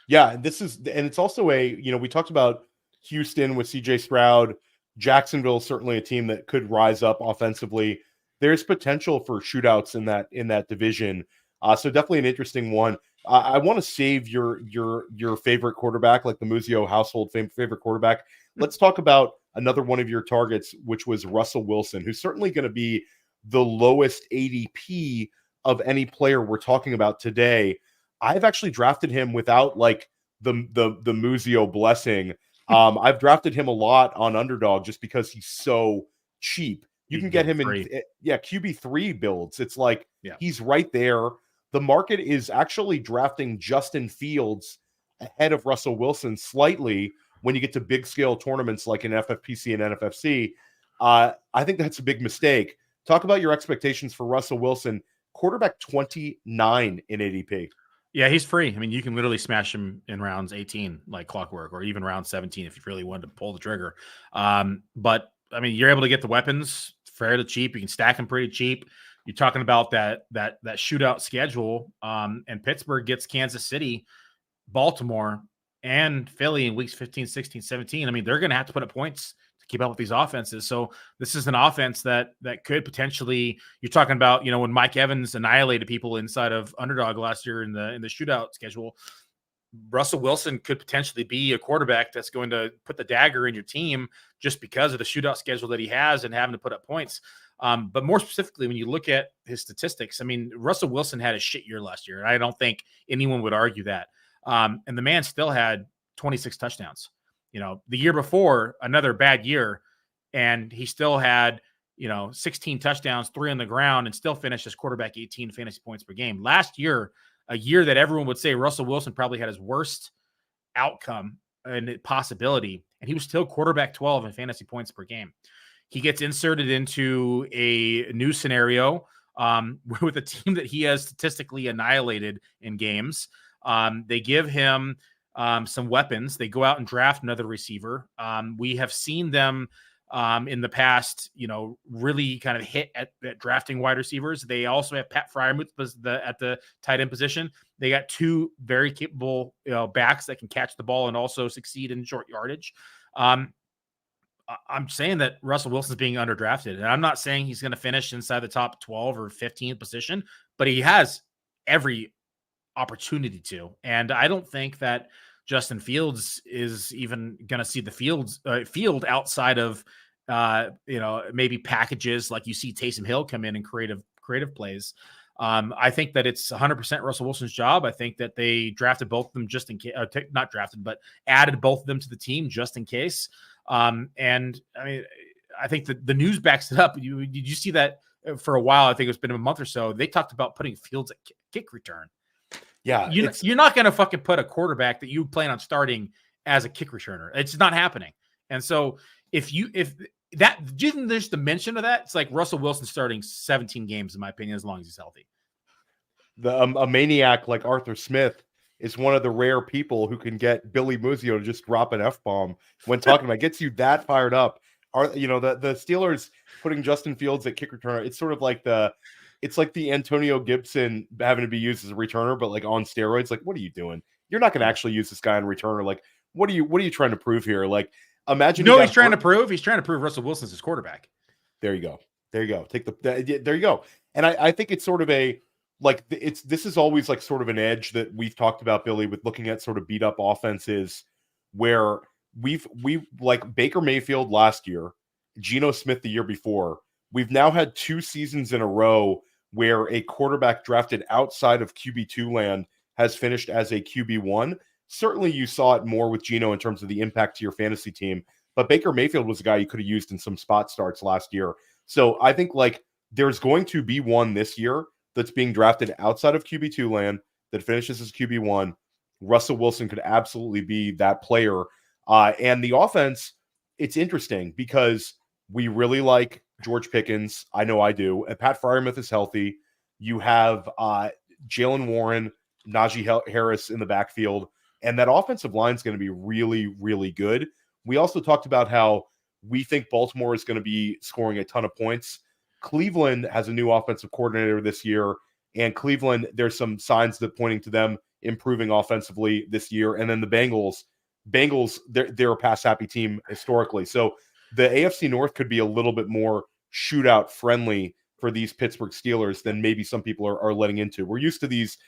A: Yeah, and it's also we talked about Houston with CJ Stroud. Jacksonville is certainly a team that could rise up offensively. There's potential for shootouts in that division. So definitely an interesting one. I want to save your favorite quarterback, like the Muzio household favorite quarterback. Let's talk about another one of your targets, which was Russell Wilson, who's certainly going to be the lowest ADP of any player we're talking about today. I've actually drafted him without like the Muzio blessing. I've drafted him a lot on underdog just because he's so cheap. You can get him in QB3 builds. It's like he's right there. The market is actually drafting Justin Fields ahead of Russell Wilson slightly when you get to big scale tournaments like in FFPC and NFFC. I think that's a big mistake. Talk about your expectations for Russell Wilson, quarterback 29 in ADP.
B: Yeah, he's free. I mean, you can literally smash him in rounds 18 like clockwork, or even round 17 if you really wanted to pull the trigger. But I mean, you're able to get the weapons fairly cheap. You can stack them pretty cheap. You're talking about that shootout schedule, and Pittsburgh gets Kansas City, Baltimore, and Philly in weeks 15, 16, 17. I mean, they're going to have to put up points to keep up with these offenses. So this is an offense that could potentially, you're talking about, when Mike Evans annihilated people inside of underdog last year in the shootout schedule, Russell Wilson could potentially be a quarterback that's going to put the dagger in your team just because of the shootout schedule that he has and having to put up points. But more specifically, when you look at his statistics, I mean, Russell Wilson had a shit year last year. I don't think anyone would argue that. And the man still had 26 touchdowns. The year before, another bad year, and he still had, 16 touchdowns, 3 on the ground, and still finished as quarterback 18 fantasy points per game. Last year, a year that everyone would say Russell Wilson probably had his worst outcome and possibility, and he was still quarterback 12 in fantasy points per game. He gets inserted into a new scenario with a team that he has statistically annihilated in games. They give him some weapons. They go out and draft another receiver. We have seen them in the past, really kind of hit at drafting wide receivers. They also have Pat Freiermuth at the tight end position. They got 2 very capable backs that can catch the ball and also succeed in short yardage. I'm saying that Russell Wilson's being underdrafted, and I'm not saying he's going to finish inside the top 12 or 15th position, but he has every opportunity to. And I don't think that Justin Fields is even going to see the field outside of maybe packages like you see Taysom Hill come in and creative plays. I think that it's 100% Russell Wilson's job. I think that they drafted both of them just in case, not drafted, but added both of them to the team just in case. And I mean, I think that the news backs it up. Did you see that for a while? I think it's been a month or so. They talked about putting Fields at kick return.
A: Yeah,
B: you're not going to fucking put a quarterback that you plan on starting as a kick returner. It's not happening. And so if that didn't there's the mention of that, it's like Russell Wilson starting 17 games, in my opinion, as long as he's healthy.
A: A maniac like Arthur Smith is one of the rare people who can get Billy Muzio to just drop an F-bomb when talking about it. Gets you that fired up. The Steelers putting Justin Fields at kick returner, it's sort of like it's like the Antonio Gibson having to be used as a returner, but like on steroids. Like, what are you doing? You're not going to actually use this guy in returner. Like, what are you trying to prove here? Like, imagine.
B: He's trying to prove. He's trying to prove Russell Wilson's his quarterback.
A: There you go. There you go. There you go. And I think it's sort of this is always like sort of an edge that we've talked about, Billy, with looking at sort of beat up offenses where we've like Baker Mayfield last year, Geno Smith the year before. We've now had 2 seasons in a row where a quarterback drafted outside of QB2 land has finished as a QB1. Certainly you saw it more with Geno in terms of the impact to your fantasy team, but Baker Mayfield was a guy you could have used in some spot starts last year. So I think like there's going to be one this year that's being drafted outside of QB2 land that finishes as QB1. Russell Wilson could absolutely be that player. And the offense, it's interesting because we really like George Pickens. I know I do. And Pat Freiermuth is healthy. You have Jalen Warren, Najee Harris in the backfield. And that offensive line is going to be really, really good. We also talked about how we think Baltimore is going to be scoring a ton of points. Cleveland has a new offensive coordinator this year. And Cleveland, there's some signs that pointing to them improving offensively this year. And then the Bengals, they're a pass-happy team historically. So the AFC North could be a little bit more shootout friendly for these Pittsburgh Steelers than maybe some people are letting into. We're used to these,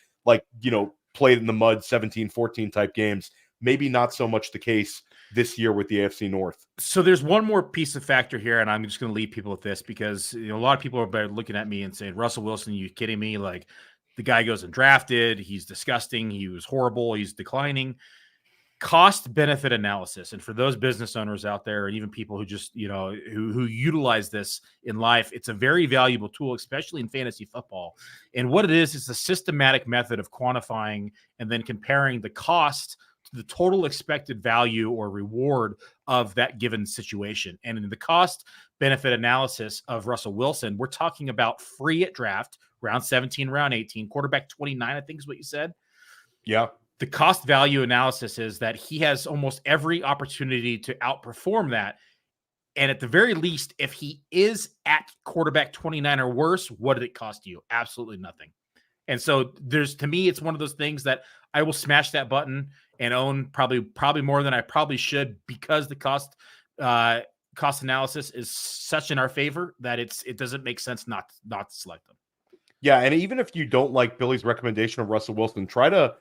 A: played in the mud 17-14 type games. Maybe not so much the case this year with the AFC North.
B: So there's one more piece of factor here, and I'm just going to leave people with this because a lot of people are looking at me and saying, Russell Wilson, you kidding me? Like, The guy goes undrafted. He's disgusting. He was horrible. He's declining. Cost benefit analysis. And for those business owners out there, and even people who just, who utilize this in life, it's a very valuable tool, especially in fantasy football. And what it is a systematic method of quantifying and then comparing the cost to the total expected value or reward of that given situation. And in the cost benefit analysis of Russell Wilson, we're talking about free at draft, round 17, round 18, quarterback 29, I think is what you said.
A: Yeah.
B: The cost value analysis is that he has almost every opportunity to outperform that. And at the very least, if he is at quarterback 29 or worse, what did it cost you? Absolutely nothing. And so to me, it's one of those things that I will smash that button and own probably more than I probably should, because the cost analysis is such in our favor that it doesn't make sense not to select them.
A: Yeah. And even if you don't like Billy's recommendation of Russell Wilson, try to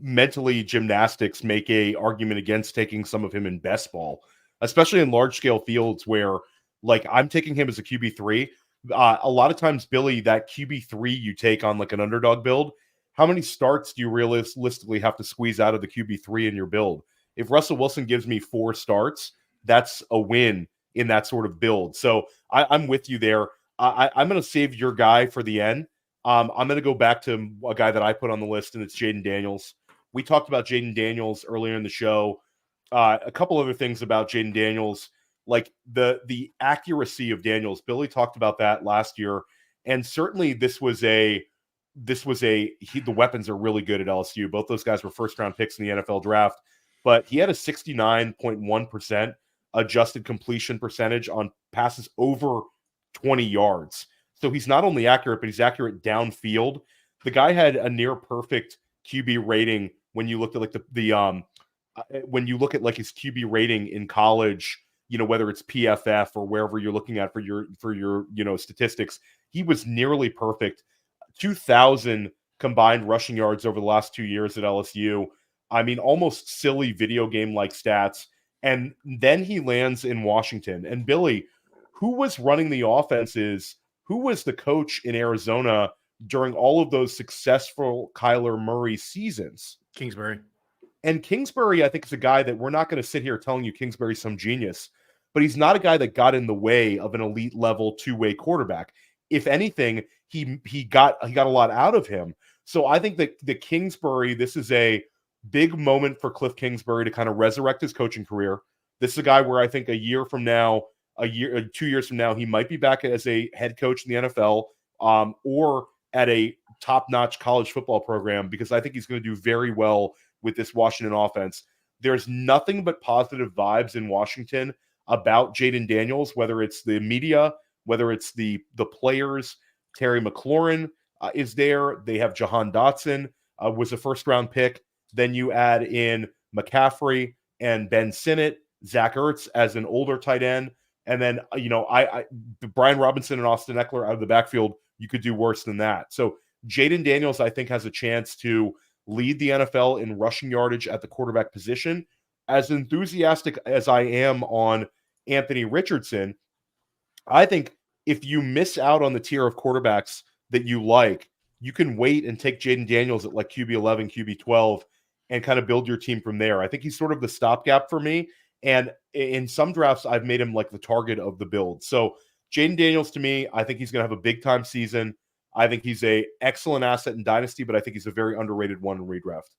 A: mentally gymnastics make a argument against taking some of him in best ball, especially in large scale fields where, like, I'm taking him as a QB3. A lot of times, Billy, that QB3 you take on like an underdog build, how many starts do you realistically have to squeeze out of the QB3 in your build? If Russell Wilson gives me 4 starts, that's a win in that sort of build. So I'm with you there. I'm going to save your guy for the end. I'm going to go back to a guy that I put on the list, and it's Jayden Daniels. We talked about Jayden Daniels earlier in the show. A couple other things about Jayden Daniels, like the accuracy of Daniels. Billy talked about that last year, and certainly the weapons are really good at LSU. Both those guys were first-round picks in the NFL draft, but he had a 69.1% adjusted completion percentage on passes over 20 yards. So he's not only accurate, but he's accurate downfield. The guy had a near perfect QB rating when you looked at like when you look at like his QB rating in college, whether it's PFF or wherever you're looking at for your statistics, he was nearly perfect. 2,000 combined rushing yards over the last 2 years at LSU. I mean, almost silly video game like stats. And then he lands in Washington. And Billy, who was running the offenses? Who was the coach in Arizona during all of those successful Kyler Murray seasons?
B: Kingsbury.
A: And Kingsbury, I think, is a guy that we're not going to sit here telling you Kingsbury's some genius, but he's not a guy that got in the way of an elite level two-way quarterback. If anything, he got a lot out of him. So I think that the Kingsbury, this is a big moment for Cliff Kingsbury to kind of resurrect his coaching career. This is a guy where I think 2 years from now, he might be back as a head coach in the NFL or at a top-notch college football program, because I think he's going to do very well with this Washington offense. There's nothing but positive vibes in Washington about Jayden Daniels, whether it's the media, whether it's the players. Terry McLaurin is there. They have Jahan Dotson, was a first-round pick. Then you add in McCaffrey and Ben Sinnott, Zach Ertz as an older tight end. And then, Brian Robinson and Austin Eckler out of the backfield, you could do worse than that. So Jayden Daniels, I think, has a chance to lead the NFL in rushing yardage at the quarterback position. As enthusiastic as I am on Anthony Richardson, I think if you miss out on the tier of quarterbacks that you like, you can wait and take Jayden Daniels at like QB 11, QB 12, and kind of build your team from there. I think he's sort of the stopgap for me. And in some drafts, I've made him like the target of the build. So Jayden Daniels, to me, I think he's going to have a big-time season. I think he's an excellent asset in Dynasty, but I think he's a very underrated one in redraft.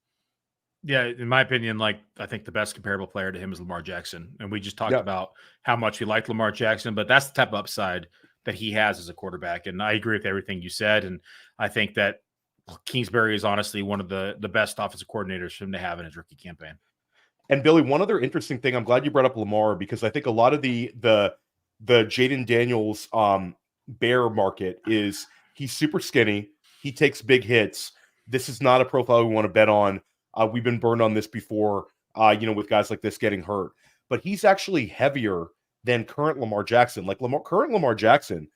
B: Yeah, in my opinion, I think the best comparable player to him is Lamar Jackson. And we just talked about how much we like Lamar Jackson, but that's the type of upside that he has as a quarterback. And I agree with everything you said. And I think that Kingsbury is honestly one of the best offensive coordinators for him to have in his rookie campaign.
A: And Billy, one other interesting thing, I'm glad you brought up Lamar, because I think a lot of the Jayden Daniels bear market is he's super skinny. He takes big hits. This is not a profile we want to bet on. We've been burned on this before, with guys like this getting hurt. But he's actually heavier than current Lamar Jackson. Current Lamar Jackson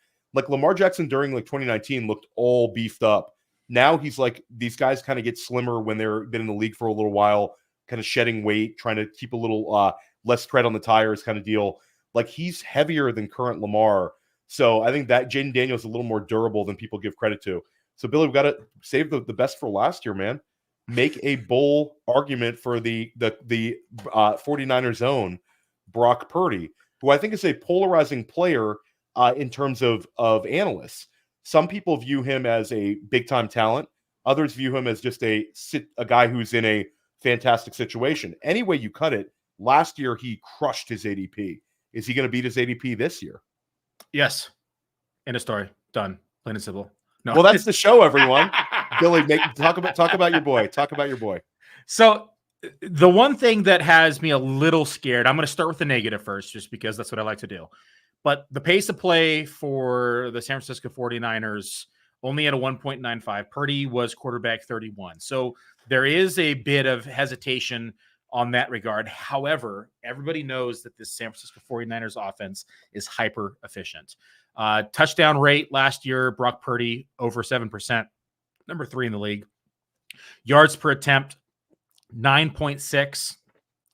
A: during 2019 looked all beefed up. Now he's like, these guys kind of get slimmer when they've been in the league for a little while, kind of shedding weight, trying to keep a little less tread on the tires kind of deal. Like, he's heavier than current Lamar. So I think that Jayden Daniels is a little more durable than people give credit to. So Billy, we got to save the best for last year, man. Make a bold argument for the 49ers own Brock Purdy, who I think is a polarizing player in terms of analysts. Some people view him as a big time talent. Others view him as just a guy who's in a fantastic situation. Any way you cut it, last year he crushed his ADP. Is he going to beat his ADP this year?
B: Yes. End of story. Done. Plain and simple. No.
A: Well, that's the show, everyone. Billy, talk about your boy. Talk about your boy.
B: So the one thing that has me a little scared, I'm going to start with the negative first, just because that's what I like to do. But the pace of play for the San Francisco 49ers only at a 1.95. Purdy was quarterback 31. So there is a bit of hesitation on that regard. However, everybody knows that this San Francisco 49ers offense is hyper efficient. Touchdown rate last year, Brock Purdy over 7%, number 3 in the league. Yards per attempt, 9.6,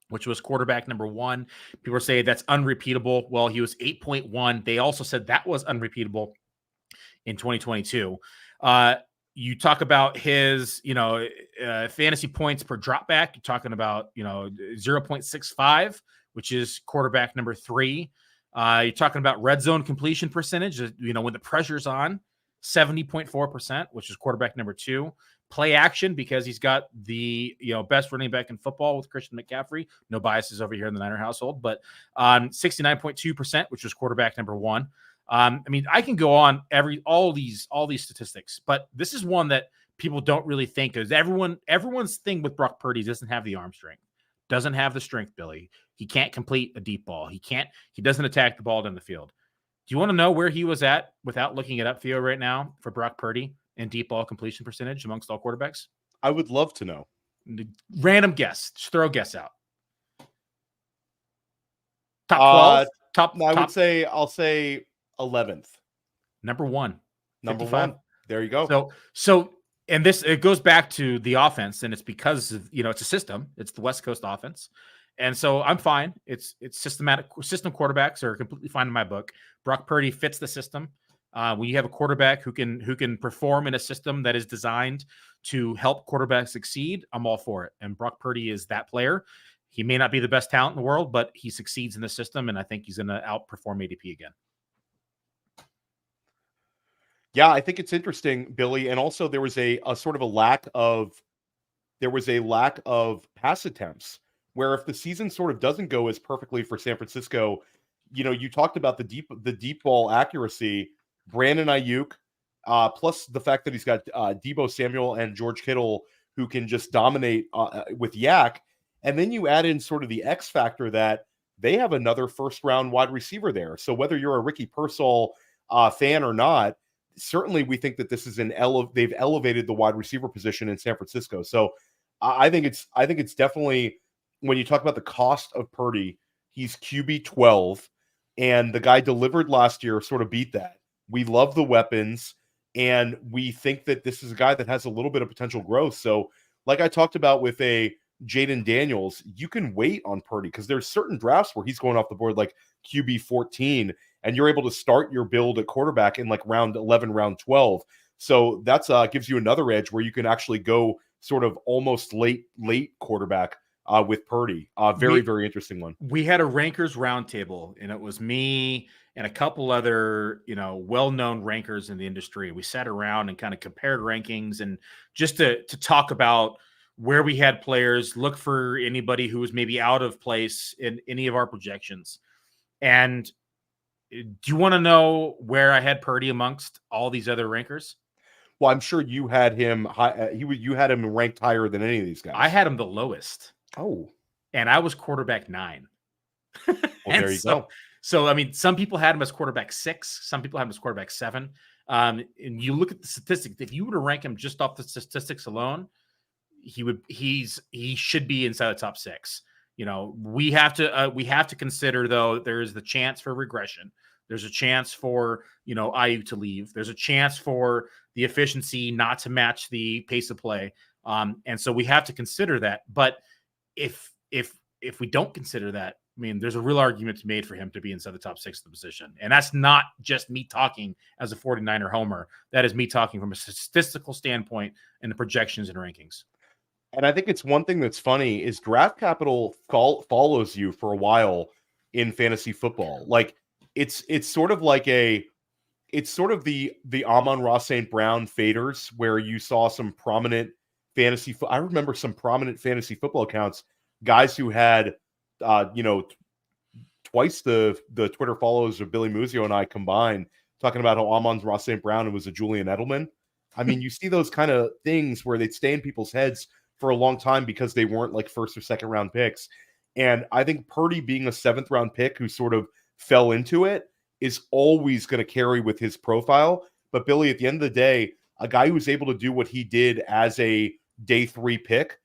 B: which was quarterback number 1. People say that's unrepeatable. Well, he was 8.1. They also said that was unrepeatable in 2022. You talk about his, fantasy points per dropback. You're talking about, 0.65, which is quarterback number 3. You're talking about red zone completion percentage, when the pressure's on, 70.4%, which is quarterback number 2. Play action, because he's got the best running back in football with Christian McCaffrey. No biases over here in the Niner household, but 69.2%, which was quarterback number 1. I can go on all these statistics, but this is one that people don't really think of. Everyone's thing with Brock Purdy doesn't have the arm strength, doesn't have the strength, Billy. He can't complete a deep ball. He doesn't attack the ball down the field. Do you want to know where he was at without looking it up, Theo, right now for Brock Purdy and deep ball completion percentage amongst all quarterbacks?
A: I would love to know.
B: Random guess. Just throw a guess out. Top 12?
A: I'll say 11th.
B: Number 1.
A: Number
B: 55.
A: 1. There you go.
B: So and it goes back to the offense, and it's because of, it's a system. It's the West Coast offense. And so I'm fine. It's systematic. System quarterbacks are completely fine in my book. Brock Purdy fits the system. When you have a quarterback who can perform in a system that is designed to help quarterbacks succeed, I'm all for it. And Brock Purdy is that player. He may not be the best talent in the world, but he succeeds in the system, and I think he's going to outperform ADP again.
A: Yeah, I think it's interesting, Billy. And also there was a sort of a lack of pass attempts, where if the season sort of doesn't go as perfectly for San Francisco, you talked about the deep ball accuracy, Brandon Ayuk, plus the fact that he's got Deebo Samuel and George Kittle who can just dominate with Yak. And then you add in sort of the X factor that they have another first round wide receiver there. So whether you're a Ricky Pearsall fan or not, certainly we think that this is they've elevated the wide receiver position in San Francisco. So I think it's definitely, when you talk about the cost of Purdy, he's QB 12, and the guy delivered last year sort of beat that. We love the weapons, and we think that this is a guy that has a little bit of potential growth. So like I talked about with a Jayden Daniels, you can wait on Purdy because there's certain drafts where he's going off the board like QB 14, and you're able to start your build at quarterback in like round 11, round 12. So that's gives you another edge where you can actually go sort of almost late quarterback with Purdy. Very interesting one.
B: We had a rankers roundtable, and it was me and a couple other, well-known rankers in the industry. We sat around and kind of compared rankings, and just to talk about where we had players, look for anybody who was maybe out of place in any of our projections. And do you want to know where I had Purdy amongst all these other rankers?
A: Well, I'm sure you had him high. You had him ranked higher than any of these guys.
B: I had him the lowest.
A: Oh,
B: and I was quarterback 9.
A: Well, there you go.
B: So, some people had him as quarterback 6. Some people had him as quarterback 7. And you look at the statistics. If you were to rank him just off the statistics alone, he should be inside the top 6. We have to consider, though, there's the chance for regression. There's a chance for, Ayuk to leave. There's a chance for the efficiency not to match the pace of play. And so we have to consider that. But if we don't consider that, I mean, there's a real argument to be made for him to be inside the top 6 of the position. And that's not just me talking as a 49er homer. That is me talking from a statistical standpoint and the projections and rankings.
A: And I think it's one thing that's funny is draft capital follows you for a while in fantasy football. Like it's sort of like it's sort of the Amon-Ra St. Brown faders where you saw some prominent I remember some prominent fantasy football accounts, guys who had twice the Twitter followers of Billy Muzio and I combined, talking about how Amon-Ra St. Brown was a Julian Edelman. I mean, you see those kind of things where they'd stay in people's heads for a long time because they weren't like first or second round picks. And I think Purdy being a 7th round pick who sort of fell into it is always going to carry with his profile. But Billy, at the end of the day, a guy who's able to do what he did as a day 3 pick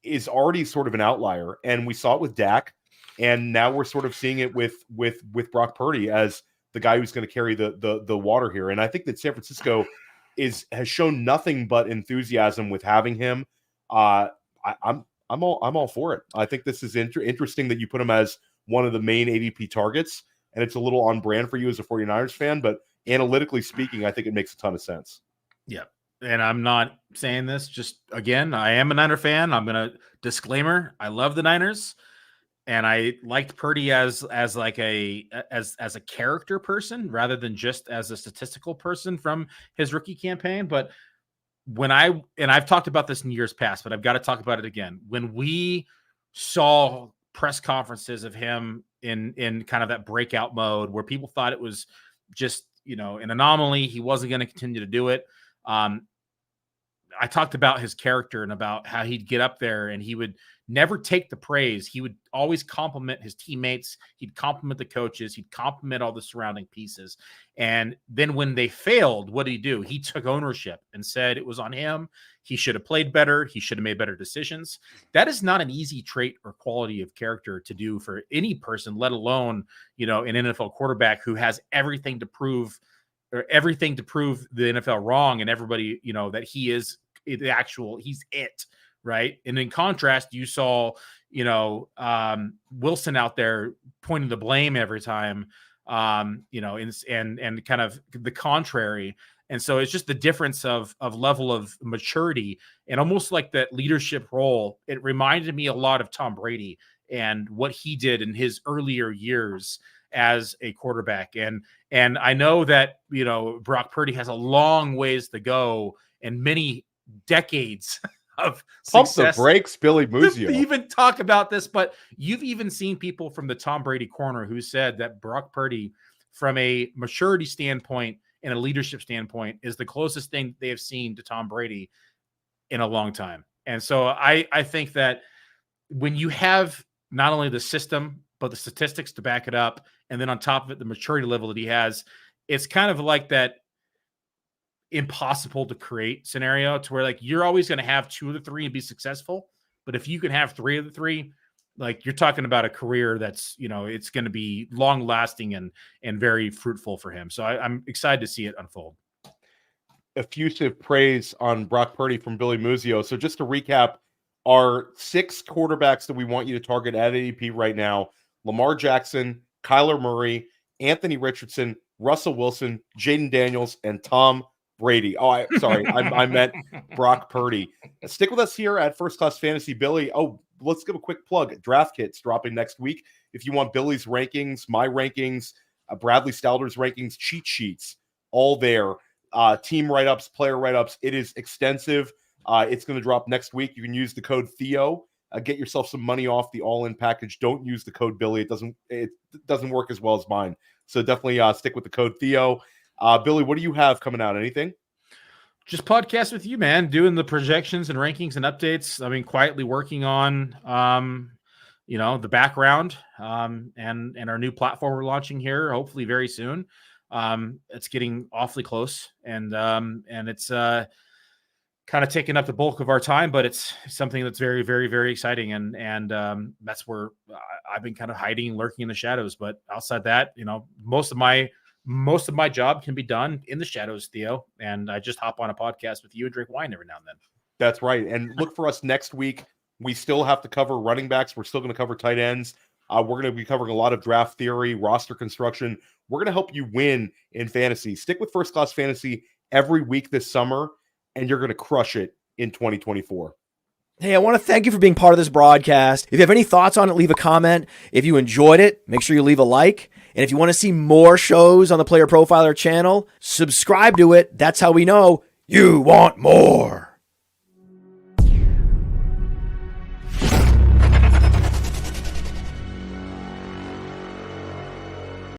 A: is already sort of an outlier. And we saw it with Dak. And now we're sort of seeing it with Brock Purdy as the guy who's going to carry the water here. And I think that San Francisco has shown nothing but enthusiasm with having him. I'm all for it. I think this is interesting that you put him as one of the main ADP targets, and it's a little on brand for you as a 49ers fan, but analytically speaking, I think it makes a ton of sense.
B: Yeah. And I'm not saying this just again, I am a Niner fan. I'm going to disclaimer. I love the Niners. And I liked Purdy as like as a character person rather than just as a statistical person from his rookie campaign. But I've talked about this in years past, but I've got to talk about it again. When we saw press conferences of him in kind of that breakout mode where people thought it was just, an anomaly, he wasn't going to continue to do it. I talked about his character and about how he'd get up there and he would never take the praise. He would always compliment his teammates. He'd compliment the coaches. He'd compliment all the surrounding pieces. And then when they failed, what did he do? He took ownership and said it was on him. He should have played better. He should have made better decisions. That is not an easy trait or quality of character to do for any person, let alone, an NFL quarterback who has everything to prove the NFL wrong and everybody, that he is he's it. Right. And in contrast, you saw, Wilson out there pointing the blame every time, and kind of the contrary. And so it's just the difference of level of maturity and almost like that leadership role. It reminded me a lot of Tom Brady and what he did in his earlier years as a quarterback. And I know that, Brock Purdy has a long ways to go and many decades of
A: pump
B: success.
A: The brakes, Billy Muzio.
B: Even talk about this, but you've even seen people from the Tom Brady corner who said that Brock Purdy, from a maturity standpoint and a leadership standpoint, is the closest thing they have seen to Tom Brady in a long time. And so I think that when you have not only the system, but the statistics to back it up, and then on top of it, the maturity level that he has, it's kind of like that impossible to create scenario to where like you're always going to have 2 of the 3 and be successful. But if you can have 3 of the 3, like you're talking about a career that's, it's going to be long lasting and very fruitful for him. So I'm excited to see it unfold.
A: Effusive praise on Brock Purdy from Billy Muzio. So just to recap, our 6 quarterbacks that we want you to target at ADP right now: Lamar Jackson, Kyler Murray, Anthony Richardson, Russell Wilson, Jayden Daniels, and Tom Brady. I meant Brock Purdy. Stick with us here at First Class Fantasy. Billy, let's give a quick plug. Draft kits dropping next week. If you want Billy's rankings, my rankings, Bradley Stalder's rankings, cheat sheets, all there. Team write-ups, player write-ups. It is extensive. It's going to drop next week. You can use the code Theo. Get yourself some money off the all-in package. Don't use the code Billy. It doesn't work as well as mine. So definitely stick with the code Theo. Billy, what do you have coming out? Anything?
B: Just podcast with you, man, doing the projections and rankings and updates. I mean, quietly working on, the background and our new platform we're launching here, hopefully very soon. It's getting awfully close and it's kind of taking up the bulk of our time, but it's something that's very, very, very exciting. And that's where I've been kind of hiding and lurking in the shadows. But outside that, most of my job can be done in the shadows, Theo. And I just hop on a podcast with you and drink wine every now and then.
A: That's right. And look for us next week. We still have to cover running backs. We're still going to cover tight ends. We're going to be covering a lot of draft theory, roster construction. We're going to help you win in fantasy. Stick with First Class Fantasy every week this summer, and you're going to crush it in 2024.
C: Hey, I want to thank you for being part of this broadcast. If you have any thoughts on it, leave a comment. If you enjoyed it, make sure you leave a like. And if you want to see more shows on the Player Profiler channel, subscribe to it. That's how we know you want more.